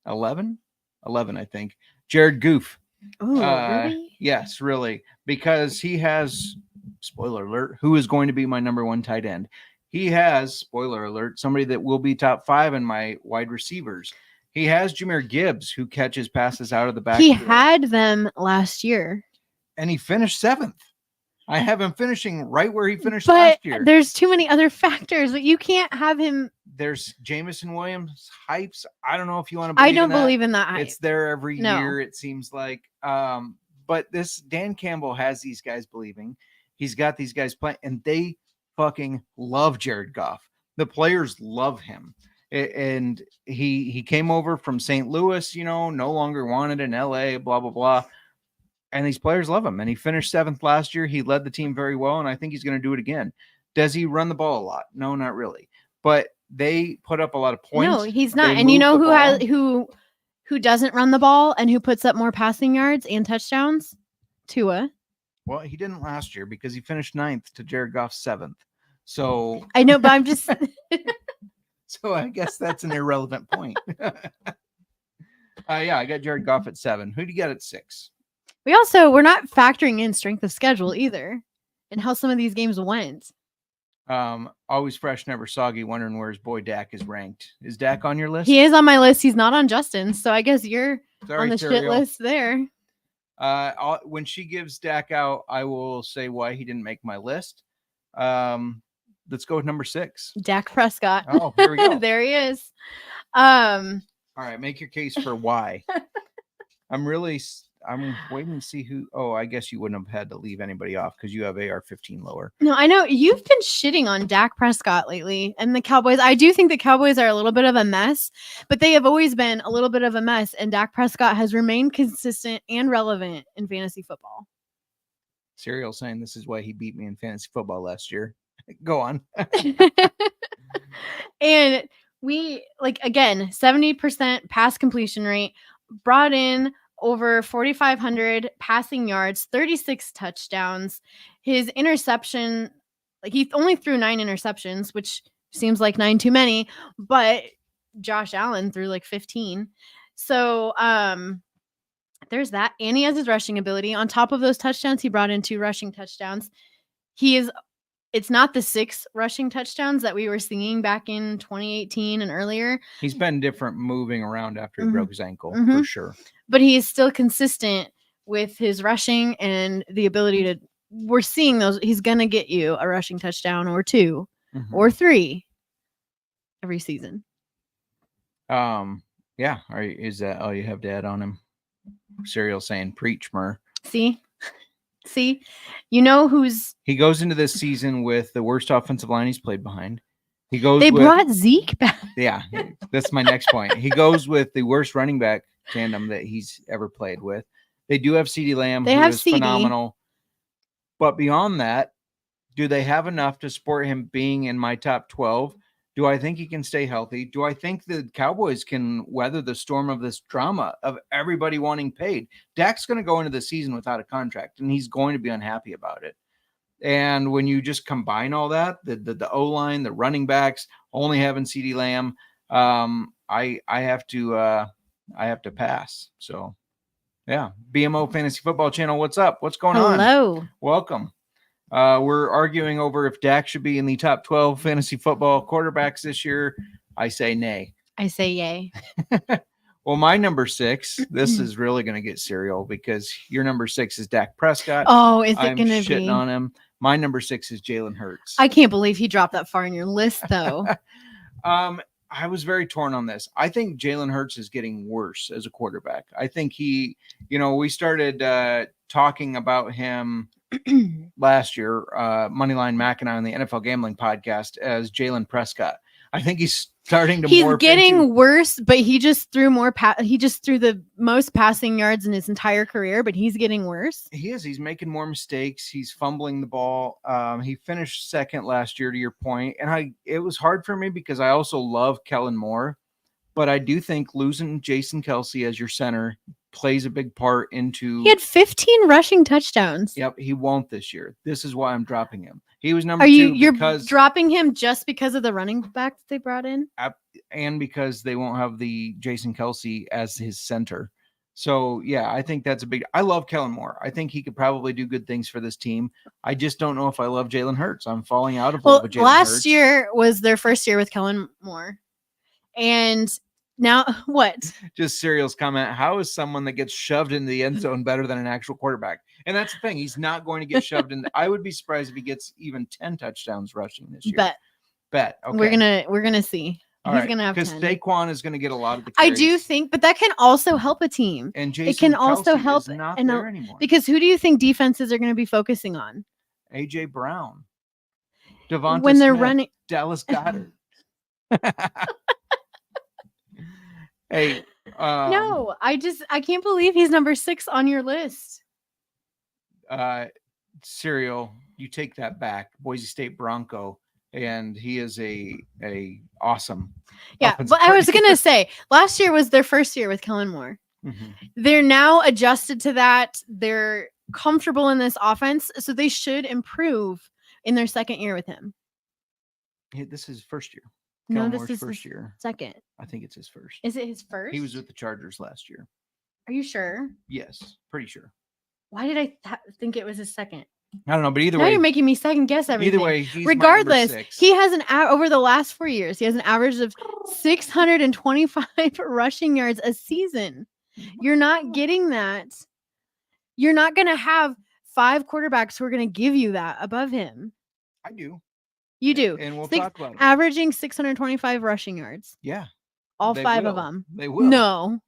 11, I think. Jared Goff. Oh, really? Yes, really. Because he has spoiler alert, who is going to be my number 1 tight end. He has, spoiler alert, somebody that will be top 5 in my wide receivers. He has Jahmyr Gibbs, who catches passes out of the back. He had them last year. And he finished 7th. I have him finishing right where he finished last year. There's too many other factors, but you can't have him. There's Jamison Williams hypes. I don't know if you want to believe I don't believe in that hype. It's there every year, it seems like. But this Dan Campbell has these guys believing. He's got these guys playing, and they fucking love Jared Goff. The players love him. And he came over from St. Louis, no longer wanted in LA, blah, blah, blah. And these players love him. And he finished 7th last year. He led the team very well, and I think he's going to do it again. Does he run the ball a lot? No, not really. But they put up a lot of points. No, he's not. And you know who doesn't run the ball and who puts up more passing yards and touchdowns? Tua. Well, he didn't last year because he finished 9th to Jared Goff's 7th. So I know, but I'm just so I guess that's an irrelevant point. Yeah, I got Jared Goff at 7. Who do you get at 6? we're not factoring in strength of schedule either and how some of these games went. Always fresh, never soggy, wondering where his boy Dak is ranked. Is Dak on your list? He is on my list. He's not on Justin's, so I guess you're on the Cereal. shit list there. When she gives Dak out, I will say why he didn't make my list. Let's go with number 6. Dak Prescott. Oh, here we go. There he is. All right, make your case for why. I'm waiting to see who. Oh, I guess you wouldn't have had to leave anybody off because you have AR-15 lower. No, I know you've been shitting on Dak Prescott lately and the Cowboys. I do think the Cowboys are a little bit of a mess, but they have always been a little bit of a mess. And Dak Prescott has remained consistent and relevant in fantasy football. Cereal saying this is why he beat me in fantasy football last year. Go on. And we, again, 70% pass completion rate, brought in over 4,500 passing yards, 36 touchdowns. His interception, he only threw 9 interceptions, which seems like 9 too many, but Josh Allen threw 15. So there's that. And he has his rushing ability. On top of those touchdowns, he brought in 2 rushing touchdowns. It's not the 6 rushing touchdowns that we were seeing back in 2018 and earlier. He's been different moving around after he broke his ankle, for sure. But he is still consistent with his rushing and the ability to, we're seeing those. He's going to get you a rushing touchdown or 2 or 3 every season. Yeah. Is that all you have to add on him? Cereal saying, preach, Mir. See, you know he goes into this season with the worst offensive line he's played behind. They brought Zeke back. Yeah, that's my next point. He goes with the worst running back tandem that he's ever played with. They do have CeeDee Lamb, who is phenomenal. But beyond that, do they have enough to support him being in my top 12? Do I think he can stay healthy? Do I think the Cowboys can weather the storm of this drama of everybody wanting paid? Dak's going to go into the season without a contract, and he's going to be unhappy about it. And when you just combine all that, the O-line, the running backs, only having CeeDee Lamb, I have to pass. So, yeah. BMO Fantasy Football Channel, what's up? What's going on? Hello. Welcome. We're arguing over if Dak should be in the top 12 fantasy football quarterbacks this year. I say nay. I say yay. Well, my number 6, this is really going to get Cereal because your number 6 is Dak Prescott. Oh, is it going to be? I'm shitting on him. My number 6 is Jalen Hurts. I can't believe he dropped that far in your list, though. I was very torn on this. I think Jalen Hurts is getting worse as a quarterback. I think we started talking about him last year, Moneyline Mac and I on the NFL Gambling Podcast as Jalen Prescott. I think he's starting to. He's getting worse, but he just threw more. He just threw the most passing yards in his entire career, but he's getting worse. He is. He's making more mistakes. He's fumbling the ball. He finished 2nd last year, to your point, and it was hard for me because I also love Kellen Moore, but I do think losing Jason Kelce as your center plays a big part into. He had 15 rushing touchdowns. Yep, he won't this year. This is why I'm dropping him. He was number 2. You're dropping him just because of the running back that they brought in, and because they won't have the Jason Kelce as his center. So, yeah, I think that's a big – I love Kellen Moore. I think he could probably do good things for this team. I just don't know if I love Jalen Hurts. I'm falling out of love with Jalen Hurts. Last year was their first year with Kellen Moore. And now what? Just Serial's comment, how is someone that gets shoved into the end zone better than an actual quarterback? And that's the thing. He's not going to get shoved in. I would be surprised if he gets even 10 touchdowns rushing this year. Bet. Okay. We're gonna see. He's gonna have 10. Because Saquon is going to get a lot of the I carries. do think, but that can also help a team. And Jason it can also Kelce help is not and there anymore. because who do you think defenses are going to be focusing on? AJ Brown, Devonta when they're Smith, running Dallas Goedert. Hey, no, I can't believe he's number 6 on your list. Serial, you take that back. Boise State Bronco, and he is a awesome. Yeah, but I was gonna say last year was their first year with Kellen Moore. Mm-hmm. They're now adjusted to that. They're comfortable in this offense, so they should improve in their second year with him. This is his first year. No, Kellen this Moore's is first his year. second. I think it's his first. Is it his first? He was with the Chargers last year. Are you sure? Yes, pretty sure. Why did I think it was his second? I don't know, but either Now way, you're making me second guess everything. either way, he's regardless, my number 6. he has over the last 4 years, he has an average of 625 rushing yards a season. You're not getting that. You're not going to have 5 quarterbacks who are going to give you that above him. I do. You do. And we'll talk about it. Averaging 625 rushing yards. Yeah. All They 5 will. of them. They will. No.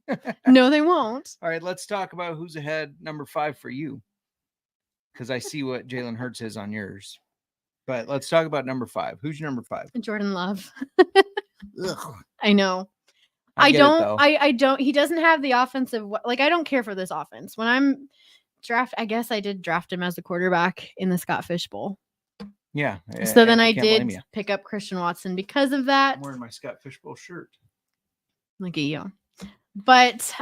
No, they won't. All right, let's talk about who's ahead number 5 for you. Because I see what Jalen Hurts is on yours. But let's talk about number 5. Who's your number 5? Jordan Love. Ugh. I know. I don't. He doesn't have the offensive. Like, I don't care for this offense. When I'm I guess I did draft him as a quarterback in the Scott Fish Bowl. Yeah. So then I can't blame did you. pick up Christian Watson because of that. I'm wearing my Scott Fish Bowl shirt. Look at you. But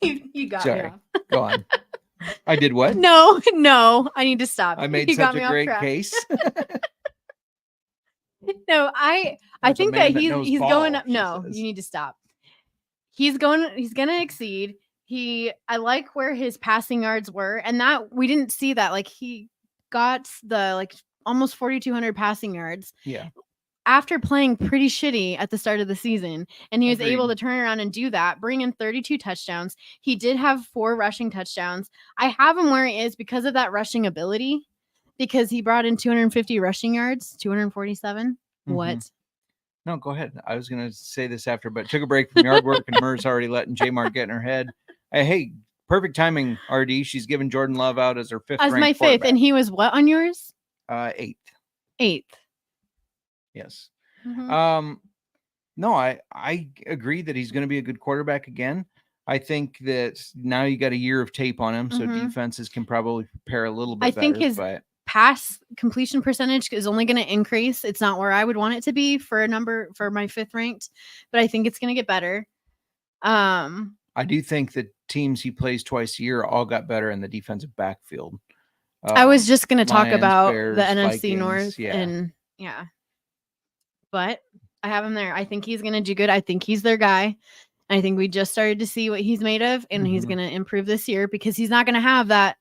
you got Sorry. me off. Go on. I did what? No, I need to stop. I made You got such me a off great track. case. No, I There's a think man that knows he's ball, going up. she No, says. you need to stop. He's gonna exceed. I like where his passing yards were, and that we didn't see that. Like, he got the almost 4,200 passing yards. Yeah. After playing pretty shitty at the start of the season, and he was able Agreed. to turn around and do that, bring in 32 touchdowns. He did have 4 rushing touchdowns. I have him where he is because of that rushing ability, because he brought in 250 rushing yards, 247. Mhm. What? No, go ahead. I was going to say this after, but took a break from yard work, and Mir's already letting JMark get in her head. Hey, perfect timing, RD. She's giving Jordan Love out as her 5th As my 5th, quarterback. and he was what on yours? 8th. 8th. Yes. Mhm. No, I agree that he's going to be a good quarterback again. I think that now you got a year of tape on him, so Mhm. defenses can probably prepare a little bit I better. think his pass completion percentage is only going to increase. It's not where I would want it to be for my 5th ranked, but I think it's going to get better. I do think that teams he plays twice a year all got better in the defensive backfield. I was just going to talk Lions, about Bears, the NFC Vikings, North and but I have him there. I think he's going to do good. I think he's their guy. And I think we just started to see what he's made of, and he's Mhm. going to improve this year because he's not going to have that.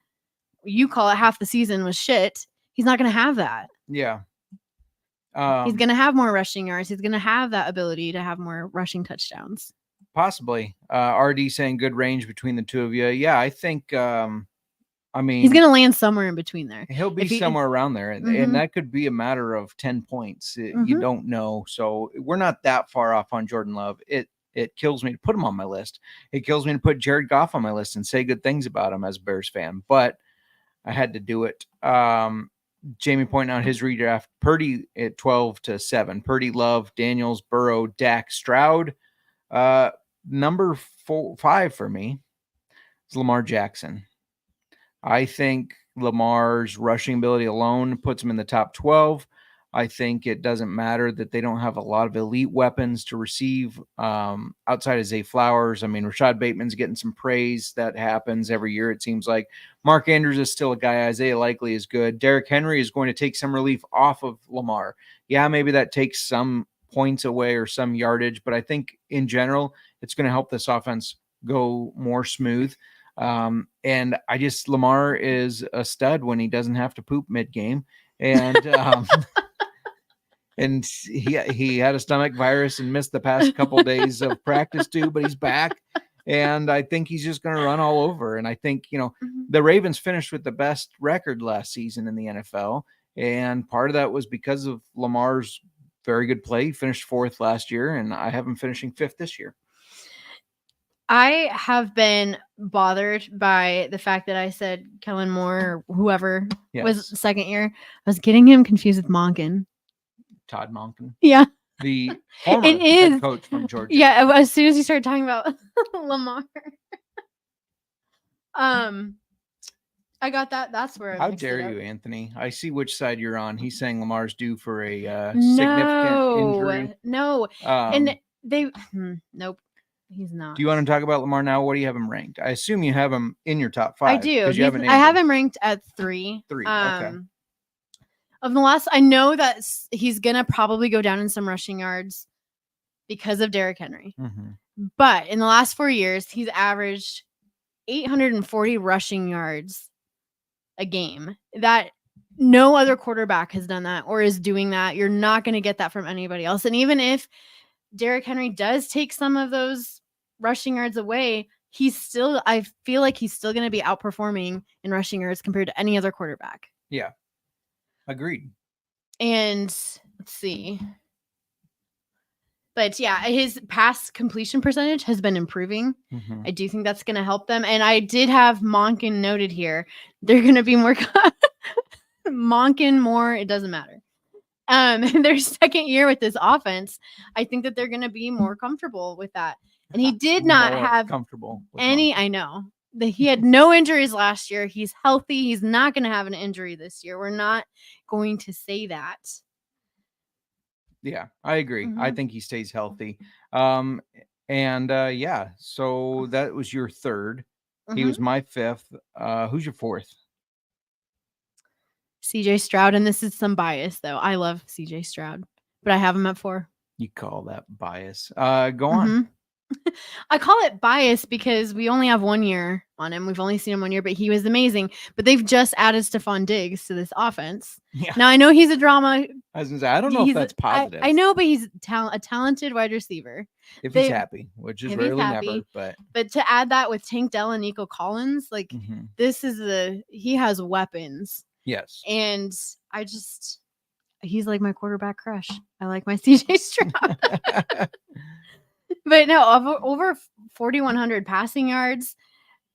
You call it half the season was shit. He's not going to have that. Yeah. He's going to have more rushing yards. He's going to have that ability to have more rushing touchdowns. Possibly. RD saying good range between the two of you. Yeah, I think I mean, He's going to land somewhere in between there. he'll be somewhere around there, and Mhm. that could be a matter of 10 points. You Mhm. don't know. So we're not that far off on Jordan Love. It kills me to put him on my list. It kills me to put Jared Goff on my list and say good things about him as a Bears fan, but I had to do it. Jamie pointing out his redraft: Purdy at 12-7. Purdy, Love, Daniels, Burrow, Dak, Stroud. Number 5 for me is Lamar Jackson. I think Lamar's rushing ability alone puts him in the top 12. I think it doesn't matter that they don't have a lot of elite weapons to receive outside of Zay Flowers. I mean, Rashad Bateman's getting some praise. That happens every year, it seems like. Mark Andrews is still a guy. Isaiah Likely is good. Derrick Henry is going to take some relief off of Lamar. Yeah, maybe that takes some points away or some yardage, but I think in general, it's going to help this offense go more smooth. And Lamar is a stud when he doesn't have to poop mid-game. And and he had a stomach virus and missed the past couple of days of practice too, but he's back. And I think he's just going to run all over. And I think, the Ravens finished with the best record last season in the NFL. And part of that was because of Lamar's very good play. He finished 4th last year, and I have him finishing 5th this year. I have been bothered by the fact that I said Kellen Moore or whoever was second year. I was getting him confused with Monken. Todd Monken. Yeah. The former head coach from Georgia. Yeah, as soon as you started talking about Lamar. I got that. That's where How dare you, Anthony? I see which side you're on. He's saying Lamar's due for a significant injury. No. And they nope. He's not. Do you want to talk about Lamar now? What do you have him ranked? I assume you have him in your top 5. I do. I have him ranked at 3. 3. Okay. Of the last, I know that he's gonna probably go down in some rushing yards because of Derrick Henry. Mm-hmm. But in the last 4 years, he's averaged 840 rushing yards a game. That no other quarterback has done that or is doing that. You're not going to get that from anybody else. And even if Derrick Henry does take some of those rushing yards away, I feel like he's still going to be outperforming in rushing yards compared to any other quarterback. Yeah. Agreed. And let's see. But yeah, his pass completion percentage has been improving. Mm-hmm. I do think that's going to help them. And I did have Monken noted here. They're going to be more Monken more. It doesn't matter. Their second year with this offense, I think that they're going to be more comfortable with that. And he did not have comfortable any. I know that he had no injuries last year. He's healthy. He's not going to have an injury this year. We're not going to say that. Yeah, I agree. Mm-hmm. I think he stays healthy. So that was your 3rd. Mm-hmm. He was my 5th. Who's your 4th? CJ Stroud. And this is some bias, though. I love CJ Stroud, but I have him at 4. You call that bias. Go on. Mm-hmm. I call it bias because we only have 1 year on him. We've only seen him 1 year, but he was amazing. But they've just added Stephon Diggs to this offense. Yeah. Now, I know he's a drama. I was going to say, I don't know if that's positive. I know, but he's a talented wide receiver. If he's happy, which is rarely never. But to add that with Tank Dell and Nico Collins, this is he has weapons. Yes. And he's like my quarterback crush. I like my CJ Stroud. But no, over 4,100 passing yards,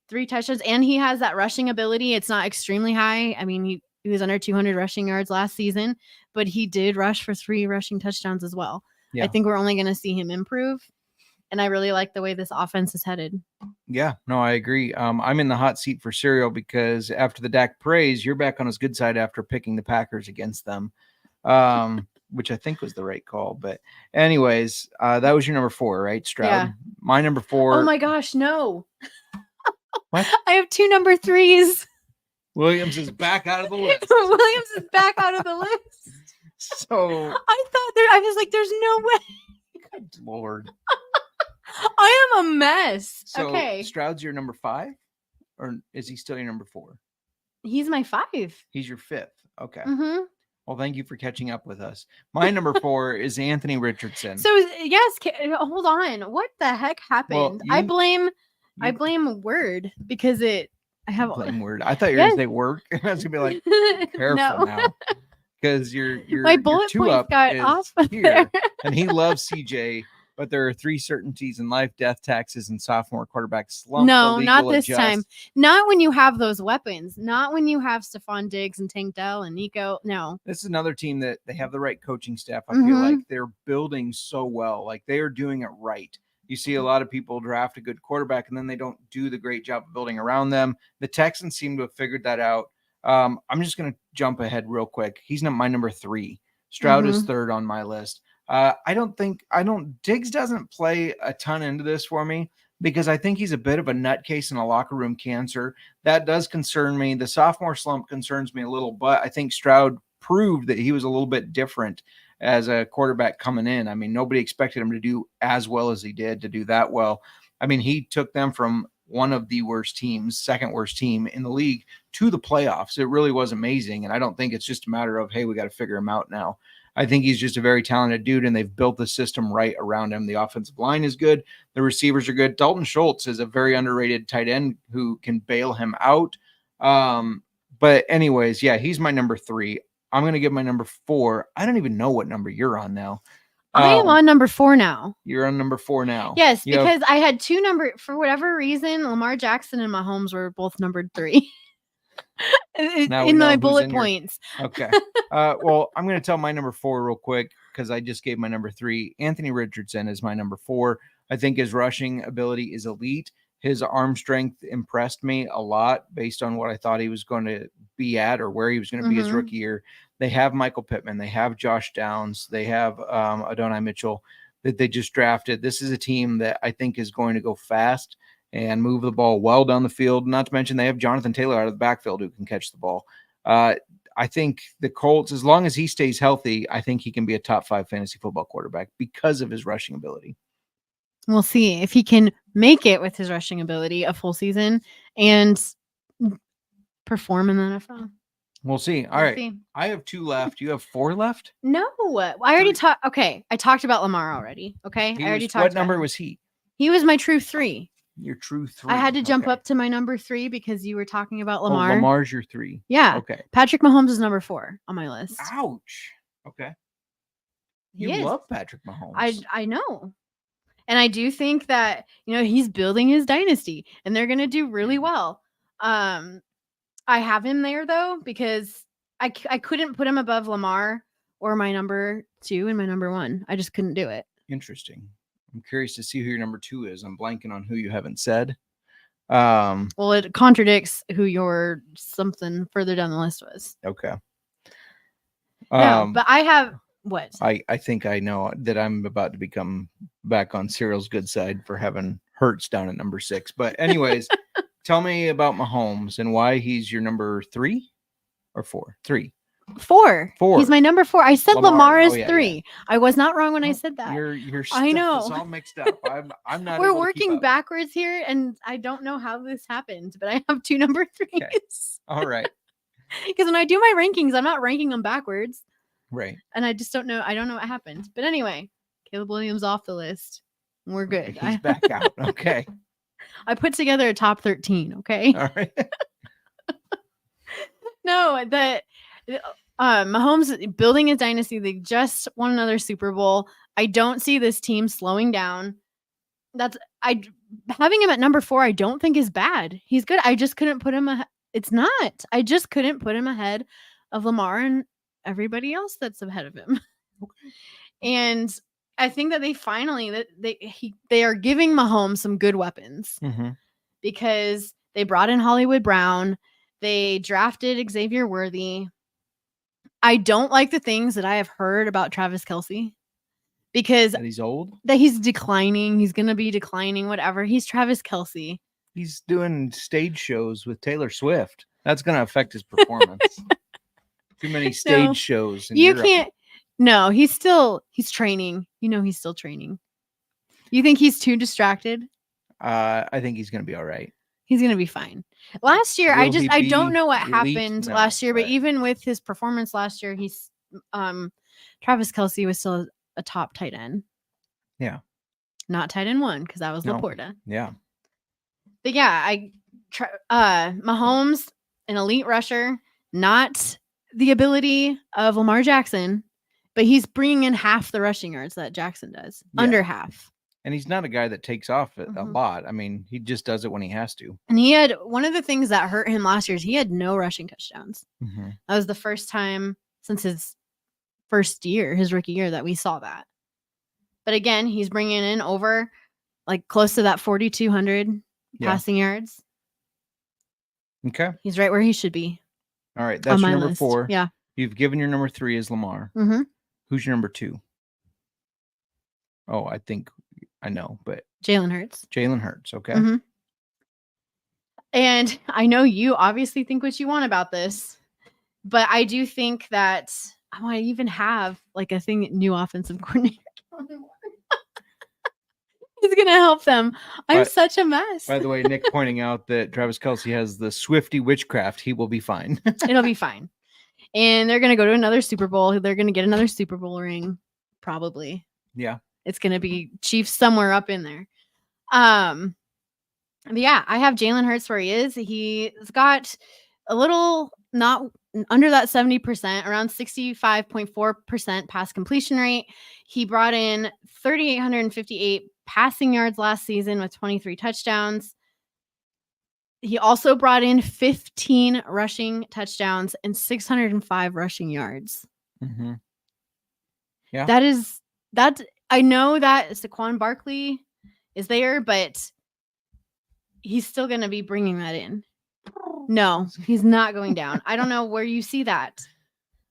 3 touchdowns, and he has that rushing ability. It's not extremely high. I mean, he was under 200 rushing yards last season, but he did rush for 3 rushing touchdowns as well. Yeah. I think we're only going to see him improve, and I really like the way this offense is headed. Yeah, no, I agree. I'm in the hot seat for Serial because after the Dak praise, you're back on his good side after picking the Packers against them. Which I think was the right call. But anyways, that was your number 4, right, Stroud? Yeah. My number 4. Oh my gosh, no. What? I have 2 number 3s. Williams is back out of the list. Williams is back out of the list. So I was like, there's no way. Good Lord. I am a mess. So okay. Stroud's your number 5? Or is he still your number 4? He's my 5. He's your 5th. Okay. Mm-hmm. Well, thank you for catching up with us. My number 4 is Anthony Richardson. So yes, hold on. What the heck happened? Well, I blame Word because I have blame Word. I thought you were gonna say work. I was gonna be like, careful now, because your my bullet your 2 up got off here, there. And he loves CJ. But there are 3 certainties in life: death, taxes, and sophomore quarterback slump. No, not this time. Not when you have those weapons. Not when you have Stephon Diggs and Tank Dell and Nico. No. This is another team that they have the right coaching staff. I feel like they're building so well. Like they are doing it right. You see a lot of people draft a good quarterback and then they don't do the great job of building around them. The Texans seem to have figured that out. I'm just going to jump ahead real quick. He's not my number 3. Stroud is 3rd on my list. Diggs doesn't play a ton into this for me because I think he's a bit of a nutcase and a locker room cancer. That does concern me. The sophomore slump concerns me a little, but I think Stroud proved that he was a little bit different. as a quarterback coming in. I mean, nobody expected him to do as well as he did, to do that well. I mean, he took them from one of the worst teams, second worst team in the league, to the playoffs. It really was amazing. And I don't think it's just a matter of, hey, we got to figure him out now. I think he's just a very talented dude, and they've built the system right around him. The offensive line is good. The receivers are good. Dalton Schultz is a very underrated tight end who can bail him out. But anyways, yeah, he's my number 3. I'm going to give my number 4. I don't even know what number you're on now. I am on number 4 now. You're on number 4 now. Yes, because I had 2 for whatever reason, Lamar Jackson and Mahomes were both numbered 3 in my bullet points. Okay. Well, I'm going to tell my number 4 real quick because I just gave my number 3. Anthony Richardson is my number 4. I think his rushing ability is elite. His arm strength impressed me a lot based on what I thought he was going to be at or where he was going to be his rookie year. They have Michael Pittman. They have Josh Downs. They have Adonai Mitchell that they just drafted. This is a team that I think is going to go fast and move the ball well down the field. Not to mention they have Jonathan Taylor out of the backfield who can catch the ball. I think the Colts, as long as he stays healthy, I think he can be a top 5 fantasy football quarterback because of his rushing ability. We'll see if he can make it with his rushing ability a full season and perform in the NFL. We'll see. All right. I have 2 left. You have 4 left? No. I already talked. Okay. I talked about Lamar already. Okay. I already talked. What number was he? He was my true 3. Your true 3. I had to jump up to my number 3 because you were talking about Lamar. Oh, Lamar's your 3. Yeah. Okay. Patrick Mahomes is number 4 on my list. Ouch. Okay. You He is. love Patrick Mahomes. I know. And I do think that, he's building his dynasty and they're going to do really well. I have him there though, because I couldn't put him above Lamar or my number 2 and my number 1. I just couldn't do it. Interesting. I'm curious to see who your number 2 is. I'm blanking on who you haven't said. Well, it contradicts who your something further down the list was. Okay. No, but I have what? I think I know that I'm about to become back on Cyril's good side for having Hurts down at number 6. But anyways, tell me about Mahomes and why he's your number 3 or 4? 3. 4. 4. He's my number 4. I said Lamar is 3. Yeah. I was not wrong when I said that. You're I know. It's all mixed up. I'm not. We're working backwards here, and I don't know how this happened, but I have 2 number 3s. Okay. All right. Because when I do my rankings, I'm not ranking them backwards. Right. And I just don't know. I don't know what happened. But anyway, Caleb Williams off the list. We're good. He's back out. Okay. I put together a top 13. Okay. All right. No, that Mahomes building his dynasty. They just won another Super Bowl. I don't see this team slowing down. Having him at number 4. I don't think is bad. He's good. I just couldn't put him. It's not. I just couldn't put him ahead of Lamar and everybody else that's ahead of him. Okay. And I think that they are giving Mahomes some good weapons because they brought in Hollywood Brown. They drafted Xavier Worthy. I don't like the things that I have heard about Travis Kelce because that he's old, that he's declining. He's going to be declining, whatever. He's Travis Kelce. He's doing stage shows with Taylor Swift. That's going to affect his performance. Too many stage shows. You can't. No, he's training. He's still training. You think he's too distracted? I think he's going to be all right. He's going to be fine. Last year, I don't know what happened last year, but even with his performance last year, Travis Kelce was still a top tight end. Yeah. Not tight end 1 because that was Laporta. Yeah. But yeah, Mahomes, an elite rusher, not the ability of Lamar Jackson, but he's bringing in half the rushing yards that Jackson does, under half. And he's not a guy that takes off a lot. I mean, he just does it when he has to. And he had one of the things that hurt him last year is he had no rushing touchdowns. That was the first time since his rookie year, that we saw that. But again, he's bringing in over close to that 4,200 passing yards. Okay. He's right where he should be. All right. That's your number list. 4. Yeah. You've given your number 3 as Lamar. Who's your number 2? Oh, I think I know, but Jalen Hurts. Jalen Hurts. Okay. And I know you obviously think what you want about this, but I do think that I even have like a thing, new offensive coordinator. He's going to help them. I'm such a mess. By the way, Nick pointing out that Travis Kelce has the Swifty witchcraft. He will be fine. It'll be fine. And they're going to go to another Super Bowl. They're going to get another Super Bowl ring, probably. Yeah. It's going to be Chiefs somewhere up in there. But yeah, I have Jalen Hurts where he is. He's got a little not under that 70%, around 65.4% pass completion rate. He brought in 3,858 passing yards last season with 23 touchdowns. He also brought in 15 rushing touchdowns and 605 rushing yards. Mm-hmm. Yeah. That I know that Saquon Barkley is there, but he's still going to be bringing that in. No, he's not going down. I don't know where you see that.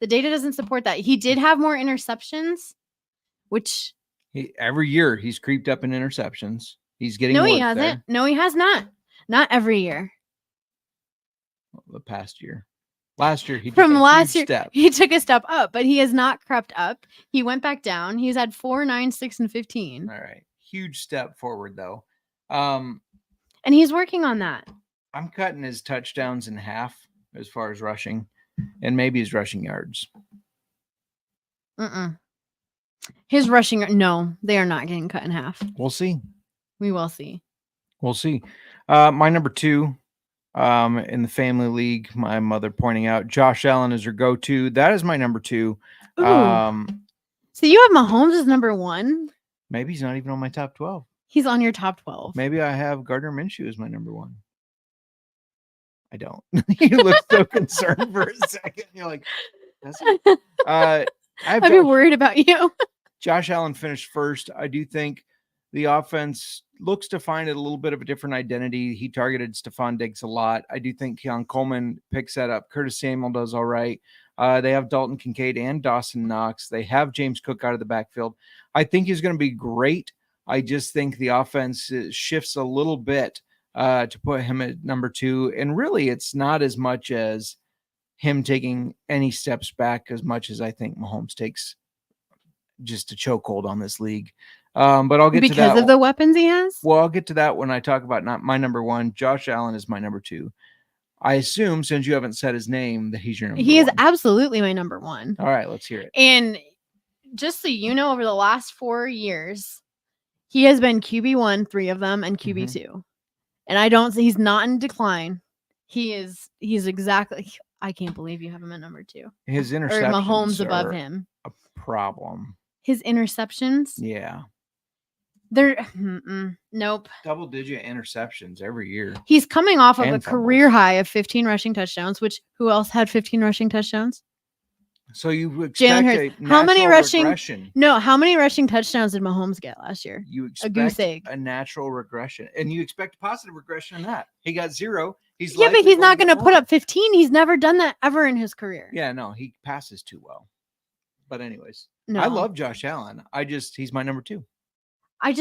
The data doesn't support that. He did have more interceptions, which every year he's creeped up in interceptions. He's getting no, more he hasn't. there. No, he has not. Not every year. The past year. Last year he From took a last huge year step. he took a step up, but he has not crept up. He went back down. He's had 4, 9, 6, and 15. All right. Huge step forward though. And he's working on that. I'm cutting his touchdowns in half as far as rushing, and maybe his rushing yards. His rushing, no, they are not getting cut in half. We'll see. We will see. We'll see. My number 2 in the family league, my mother pointing out Josh Allen is her go-to. That is my number 2. So you have Mahomes as number 1? Maybe he's not even on my top 12. He's on your top 12. Maybe I have Gardner Minshew as my number 1. I don't. You look so concerned for a second. You're like, that's it. I'd be worried about you. Josh Allen finished first. I do think the offense looks to find a little bit of a different identity. He targeted Stephon Diggs a lot. I do think Keon Coleman picks that up. Curtis Samuel does all right. They have Dalton Kincaid and Dawson Knox. They have James Cook out of the backfield. I think he's going to be great. I just think the offense shifts a little bit to put him at number 2. And really, it's not as much as him taking any steps back as much as I think Mahomes takes just a chokehold on this league. But I'll get to that. Because of the weapons he has? Well, I'll get to that when I talk about not my number 1. Josh Allen is my number 2. I assume, since you haven't said his name, that he's your number 1. He is absolutely my number 1. All right, let's hear it. And just so you know, over the last 4 years, he has been QB1, 3 of them, and QB2. And he's not in decline. He's exactly, I can't believe you have him at number 2. His interceptions or Mahomes above are him. a problem. His interceptions? Yeah. They're nope. Double-digit interceptions every year. He's coming off of And a career high of 15 rushing touchdowns, which who else had 15 rushing touchdowns? So you expect a how many rushing regression. No, how many rushing touchdowns did Mahomes get last year? You expect goose egg. a natural regression, and you expect positive regression in that. He got 0. He's but he's not going to put one. up 15. He's never done that ever in his career. Yeah, no, he passes too well. But anyways, No. I love Josh Allen. He's my number 2. I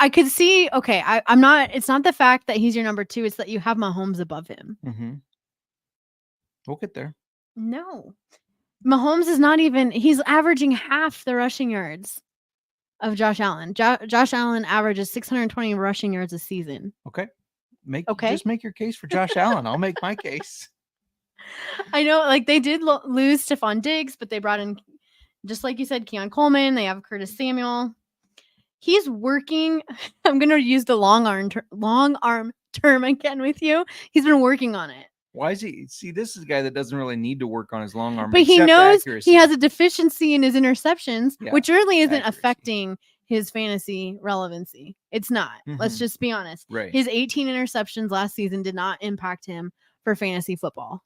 could see. Okay, I'm not. It's not the fact that he's your number 2. It's that you have Mahomes above him. We'll get there. No, Mahomes is not even. He's averaging half the rushing yards of Josh Allen. Josh Allen averages 620 rushing yards a season. Okay. Just make your case for Josh Allen. I'll make my case. I know, like they did lose Stephon Diggs, but they brought in, just like you said, Keon Coleman. They have Curtis Samuel. He's working. I'm going to use the long arm term again with you. He's been working on it. Why is he? See, this is a guy that doesn't really need to work on his long arm. But he knows accuracy. he has a deficiency in his interceptions, which really isn't accuracy. affecting his fantasy relevancy. It's not. Let's just be honest. Right. His 18 interceptions last season did not impact him for fantasy football.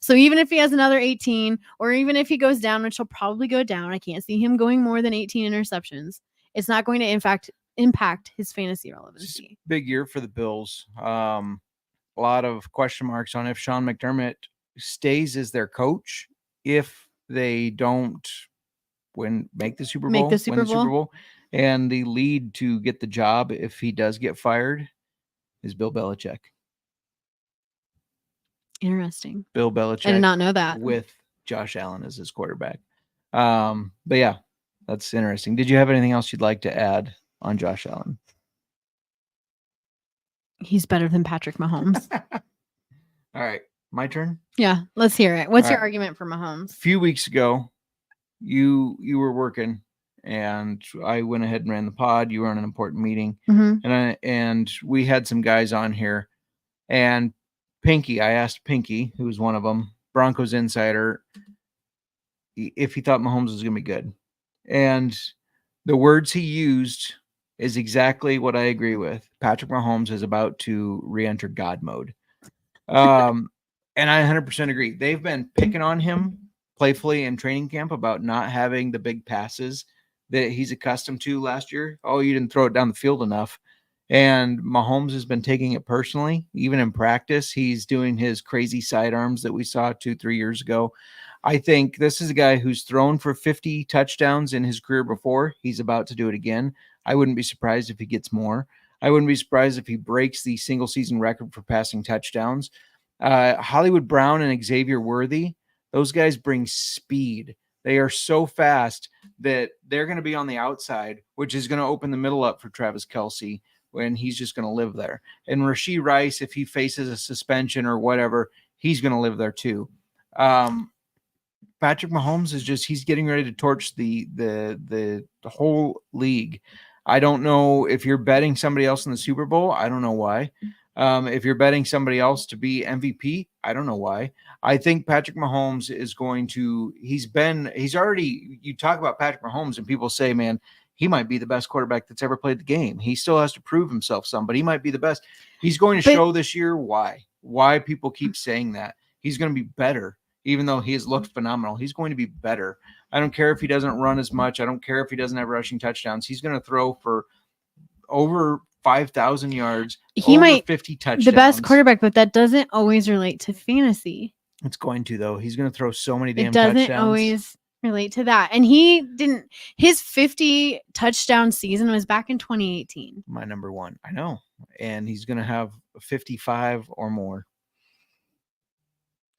So even if he has another 18, or even if he goes down, which he'll probably go down, I can't see him going more than 18 interceptions. It's not going to impact his fantasy relevancy. Big year for the Bills. A lot of question marks on if Sean McDermott stays as their coach if they don't make the Super Bowl. Win the Super Bowl. And the lead to get the job, if he does get fired, is Bill Belichick. Interesting. Bill Belichick. I did not know that. With Josh Allen as his quarterback. But yeah, that's interesting. Did you have anything else you'd like to add on Josh Allen? He's better than Patrick Mahomes. All right, my turn. Yeah, let's hear it. What's All your right. argument for A Mahomes? few weeks ago, you were working, and I went ahead and ran the pod. You were on an important meeting, and we had some guys on here, and Pinky. I asked Pinky, who was one of them, Broncos insider, if he thought Mahomes was going to be good, and the words he used is exactly what I agree with. Patrick Mahomes is about to re-enter God mode. And I 100% agree. They've been picking on him playfully in training camp about not having the big passes that he's accustomed to last year. Oh, you didn't throw it down the field enough. And Mahomes has been taking it personally. Even in practice, he's doing his crazy sidearms that we saw 2-3 years ago. I think this is a guy who's thrown for 50 touchdowns in his career before. He's about to do it again. I wouldn't be surprised if he gets more. I wouldn't be surprised if he breaks the single season record for passing touchdowns. Hollywood Brown and Xavier Worthy, those guys bring speed. They are so fast that they're going to be on the outside, which is going to open the middle up for Travis Kelce when he's just going to live there. And Rashee Rice, if he faces a suspension or whatever, he's going to live there too. Patrick Mahomes is just, he's getting ready to torch the whole league. I don't know if you're betting somebody else in the Super Bowl. I don't know why. If you're betting somebody else to be MVP, I don't know why. I think Patrick Mahomes is going to, he's already, you talk about Patrick Mahomes and people say, man, he might be the best quarterback that's ever played the game. He still has to prove himself some, but he might be the best. He's going to show this year why people keep saying that. He's going to be better, even though he has looked phenomenal. He's going to be better. I don't care if he doesn't run as much. I don't care if he doesn't have rushing touchdowns. He's going to throw for over 5,000 yards. He over might 50 touchdowns. The best quarterback, but that doesn't always relate to fantasy. It's going to, though. He's going to throw so many damn It doesn't touchdowns. always relate to that. And he didn't, his 50 touchdown season was back in 2018. My number one. I know. And he's going to have 55 or more.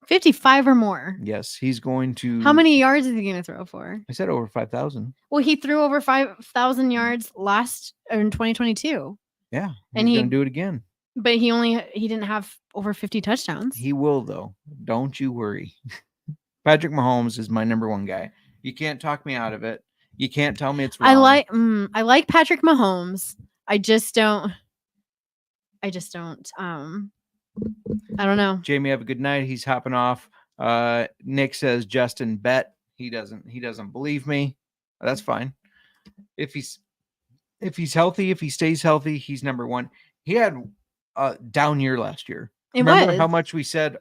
55 or more. Yes, he's going to. How many yards is he going to throw for? I said over 5,000. Well, he threw over 5,000 yards in 2022. Yeah, and he's going to do it again. But he didn't have over 50 touchdowns. He will, though. Don't you worry. Patrick Mahomes is my number one guy. You can't talk me out of it. You can't tell me it's wrong. I like Patrick Mahomes. I don't know. Jamie, have a good night. He's hopping off. Nick says Justin bet. He doesn't believe me. That's fine. If he's healthy, if he stays healthy, he's number one. He had a down year last year. Remember how much we said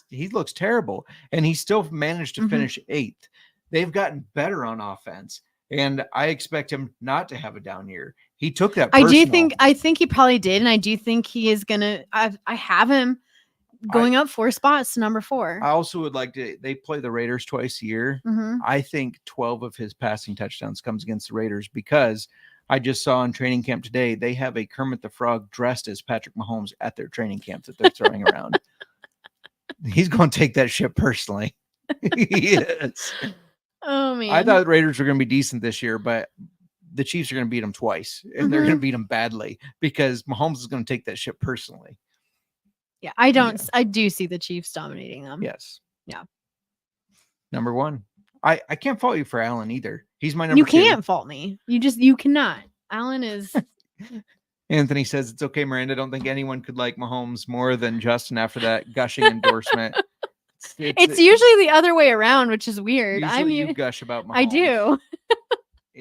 he looks terrible, and he still managed to finish 8th. They've gotten better on offense, and I expect him not to have a down year. He took that personal. I think he probably did, and I do think he is gonna. I have him going up 4 spots to number 4. I also would like to. They play the Raiders twice a year. I think 12 of his passing touchdowns comes against the Raiders because I just saw in training camp today they have a Kermit the Frog dressed as Patrick Mahomes at their training camp that they're throwing around. He's going to take that shit personally. He is. Oh man! I thought the Raiders were going to be decent this year, but the Chiefs are going to beat them twice, and they're going to beat them badly because Mahomes is going to take that shit personally. Yeah, I don't. Yeah. I do see the Chiefs dominating them. Yes. Yeah. Number one. I can't fault you for Allen either. He's my number 2. You can't fault me. You cannot. Allen is. Anthony says it's okay, Miranda. I don't think anyone could like Mahomes more than Justin after that gushing endorsement. It's usually the other way around, which is weird. You gush about Mahomes. I do.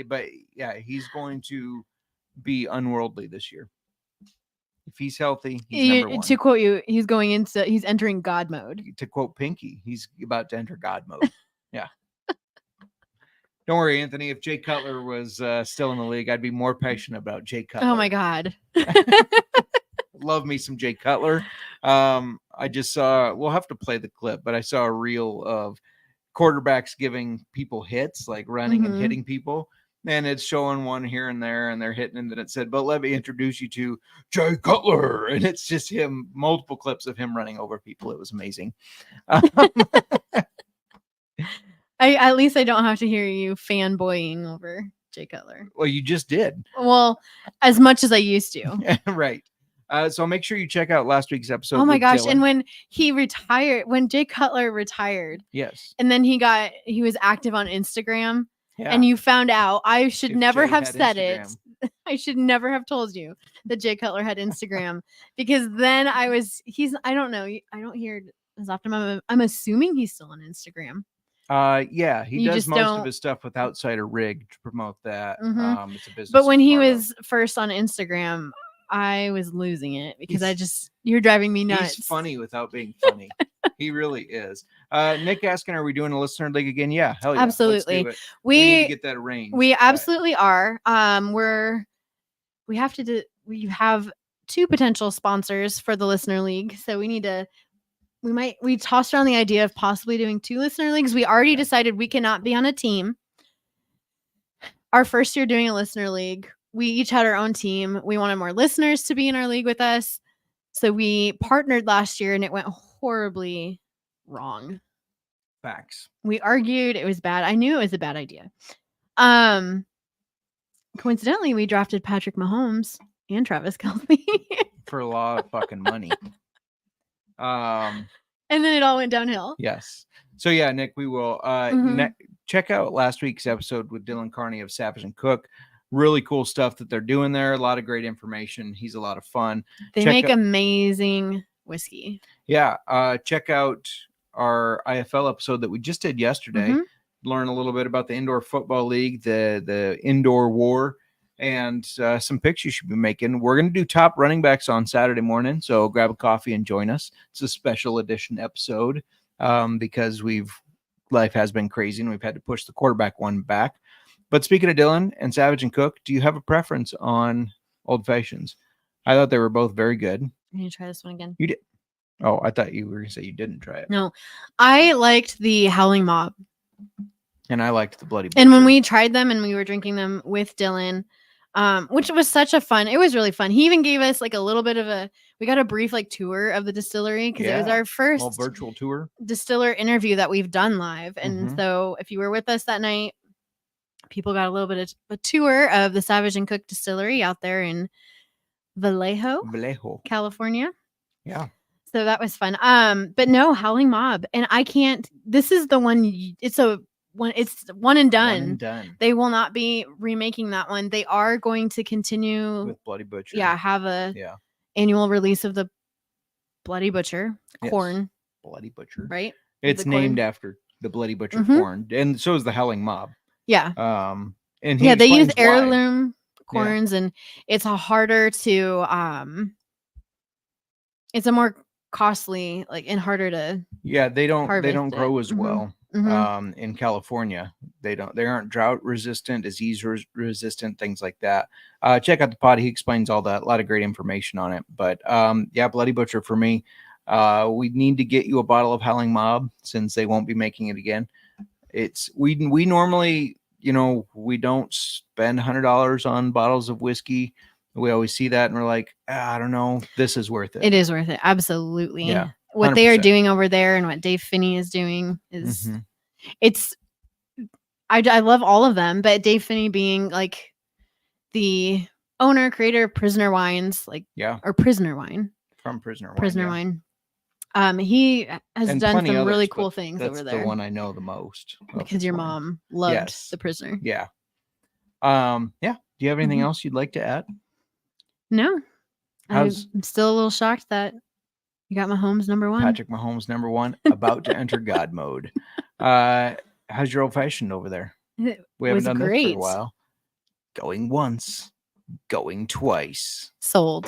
But yeah, he's going to be unworldly this year. If he's healthy, he's number 1. To quote you, he's entering God mode. To quote Pinky, he's about to enter God mode. Yeah. Don't worry, Anthony. If Jay Cutler was still in the league, I'd be more passionate about Jay Cutler. Oh my God. Love me some Jay Cutler. I just saw, we'll have to play the clip, but I saw a reel of quarterbacks giving people hits, like running and hitting people. And it's showing one here and there, and they're hitting, and then it said, but let me introduce you to Jay Cutler. And it's just him, multiple clips of him running over people. It was amazing. At least I don't have to hear you fanboying over Jay Cutler. Well, you just did. Well, as much as I used to. Right. So make sure you check out last week's episode. Oh my with gosh. Dylan. And when he retired, when Jay Cutler retired, Yes. and then he was active on Instagram, Yeah. and you found out, I should If never Jay have had said Instagram. it. I should never have told you that Jay Cutler had Instagram, because then I don't know. I don't hear it as often. I'm assuming he's still on Instagram. Yeah, he You does just most of don't- his stuff with Outsider Rig to promote that. Mhm. It's a business. But when he's he part of. was first on Instagram, I was losing it because He's- you're driving me nuts. He's funny without being funny. He really is. Nick asking, are we doing a listener league again? Yeah, hell yeah. Let's Absolutely. do it. We need to We get that arranged. we absolutely are. We have 2 potential sponsors for the listener league, so we tossed around the idea of possibly doing 2 listener leagues. We already decided we cannot be on a team. Our first year doing a listener league, we each had our own team. We wanted more listeners to be in our league with us, so we partnered last year, and it went horribly wrong. Facts. We argued. It was bad. I knew it was a bad idea. Coincidentally, we drafted Patrick Mahomes and Travis Kelce. For a lot of fucking money. And then it all went downhill. Yes. So yeah, Nick, we will Mhm. check out last week's episode with Dylan Carney of Savage and Cook. Really cool stuff that they're doing there. A lot of great information. He's a lot of fun. They Check make out- amazing whiskey. Yeah. Check out our IFL episode that we just did yesterday. Mhm. Learn a little bit about the indoor football league, the indoor war, and some picks you should be making. We're going to do top running backs on Saturday morning, so grab a coffee and join us. It's a special edition episode because life has been crazy and we've had to push the quarterback one back. But speaking of Dylan and Savage and Cook, do you have a preference on Old Fashions? I thought they were both very good. I'm going to try this one again. You did. Oh, I thought you were going to say you didn't try it. No, I liked the Howling Mob. And I liked the Bloody And when Butcher. we tried them and we were drinking them with Dylan, which was it was really fun. He even gave us like a little bit of we got a brief like tour of the distillery because it was Yeah, our first little virtual tour. distiller interview that we've done live. And Mhm. so if you were with us that night, people got a little bit of a tour of the Savage and Cook distillery out there in Vallejo. California. Yeah. So that was fun. But no, Howling Mob. And this is the one, it's one and done. One and done They will not be remaking that one. They are going to continue, with Bloody Butcher. have a Yeah. annual release of the Bloody Butcher Yes. corn, Bloody Butcher. right? It's the corn. named after the Bloody Butcher Mhm. corn, and so is the Howling Mob. Yeah. And he Yeah, they use explains why. heirloom corns, and it's a harder to it's a more costly and harder to Yeah, they don't harvest grow it. as Mhm. well. Mhm. In California, they aren't drought resistant, disease resistant, things like that. Check out the pod. He explains all that. A lot of great information on it. But yeah, Bloody Butcher for me. We need to get you a bottle of Howling Mob since they won't be making it again. We normally, we don't spend $100 on bottles of whiskey. We always see that and we're like, I don't know, this is worth it. It is worth it. Absolutely. Yeah, What they are 100%. doing over there and what Dave Finney is doing is Mhm. I love all of them, but Dave Finney being like the owner, creator of Prisoner Wines, Yeah, or Prisoner Wine. from Prisoner Wine. Prisoner yeah. Wine. He has And done plenty some really others, cool but things That's over there. the one I know the most. of because your the corn. mom loved Yes. The Prisoner. Yeah. Yeah. Do you have anything Mhm. else you'd like to add? No, How's- I'm still a little shocked that you got Mahomes number 1. Patrick Mahomes, number 1, about to enter God mode. How's your old fashioned over there? It We haven't was done this for great. a while. Going once, going twice. Sold.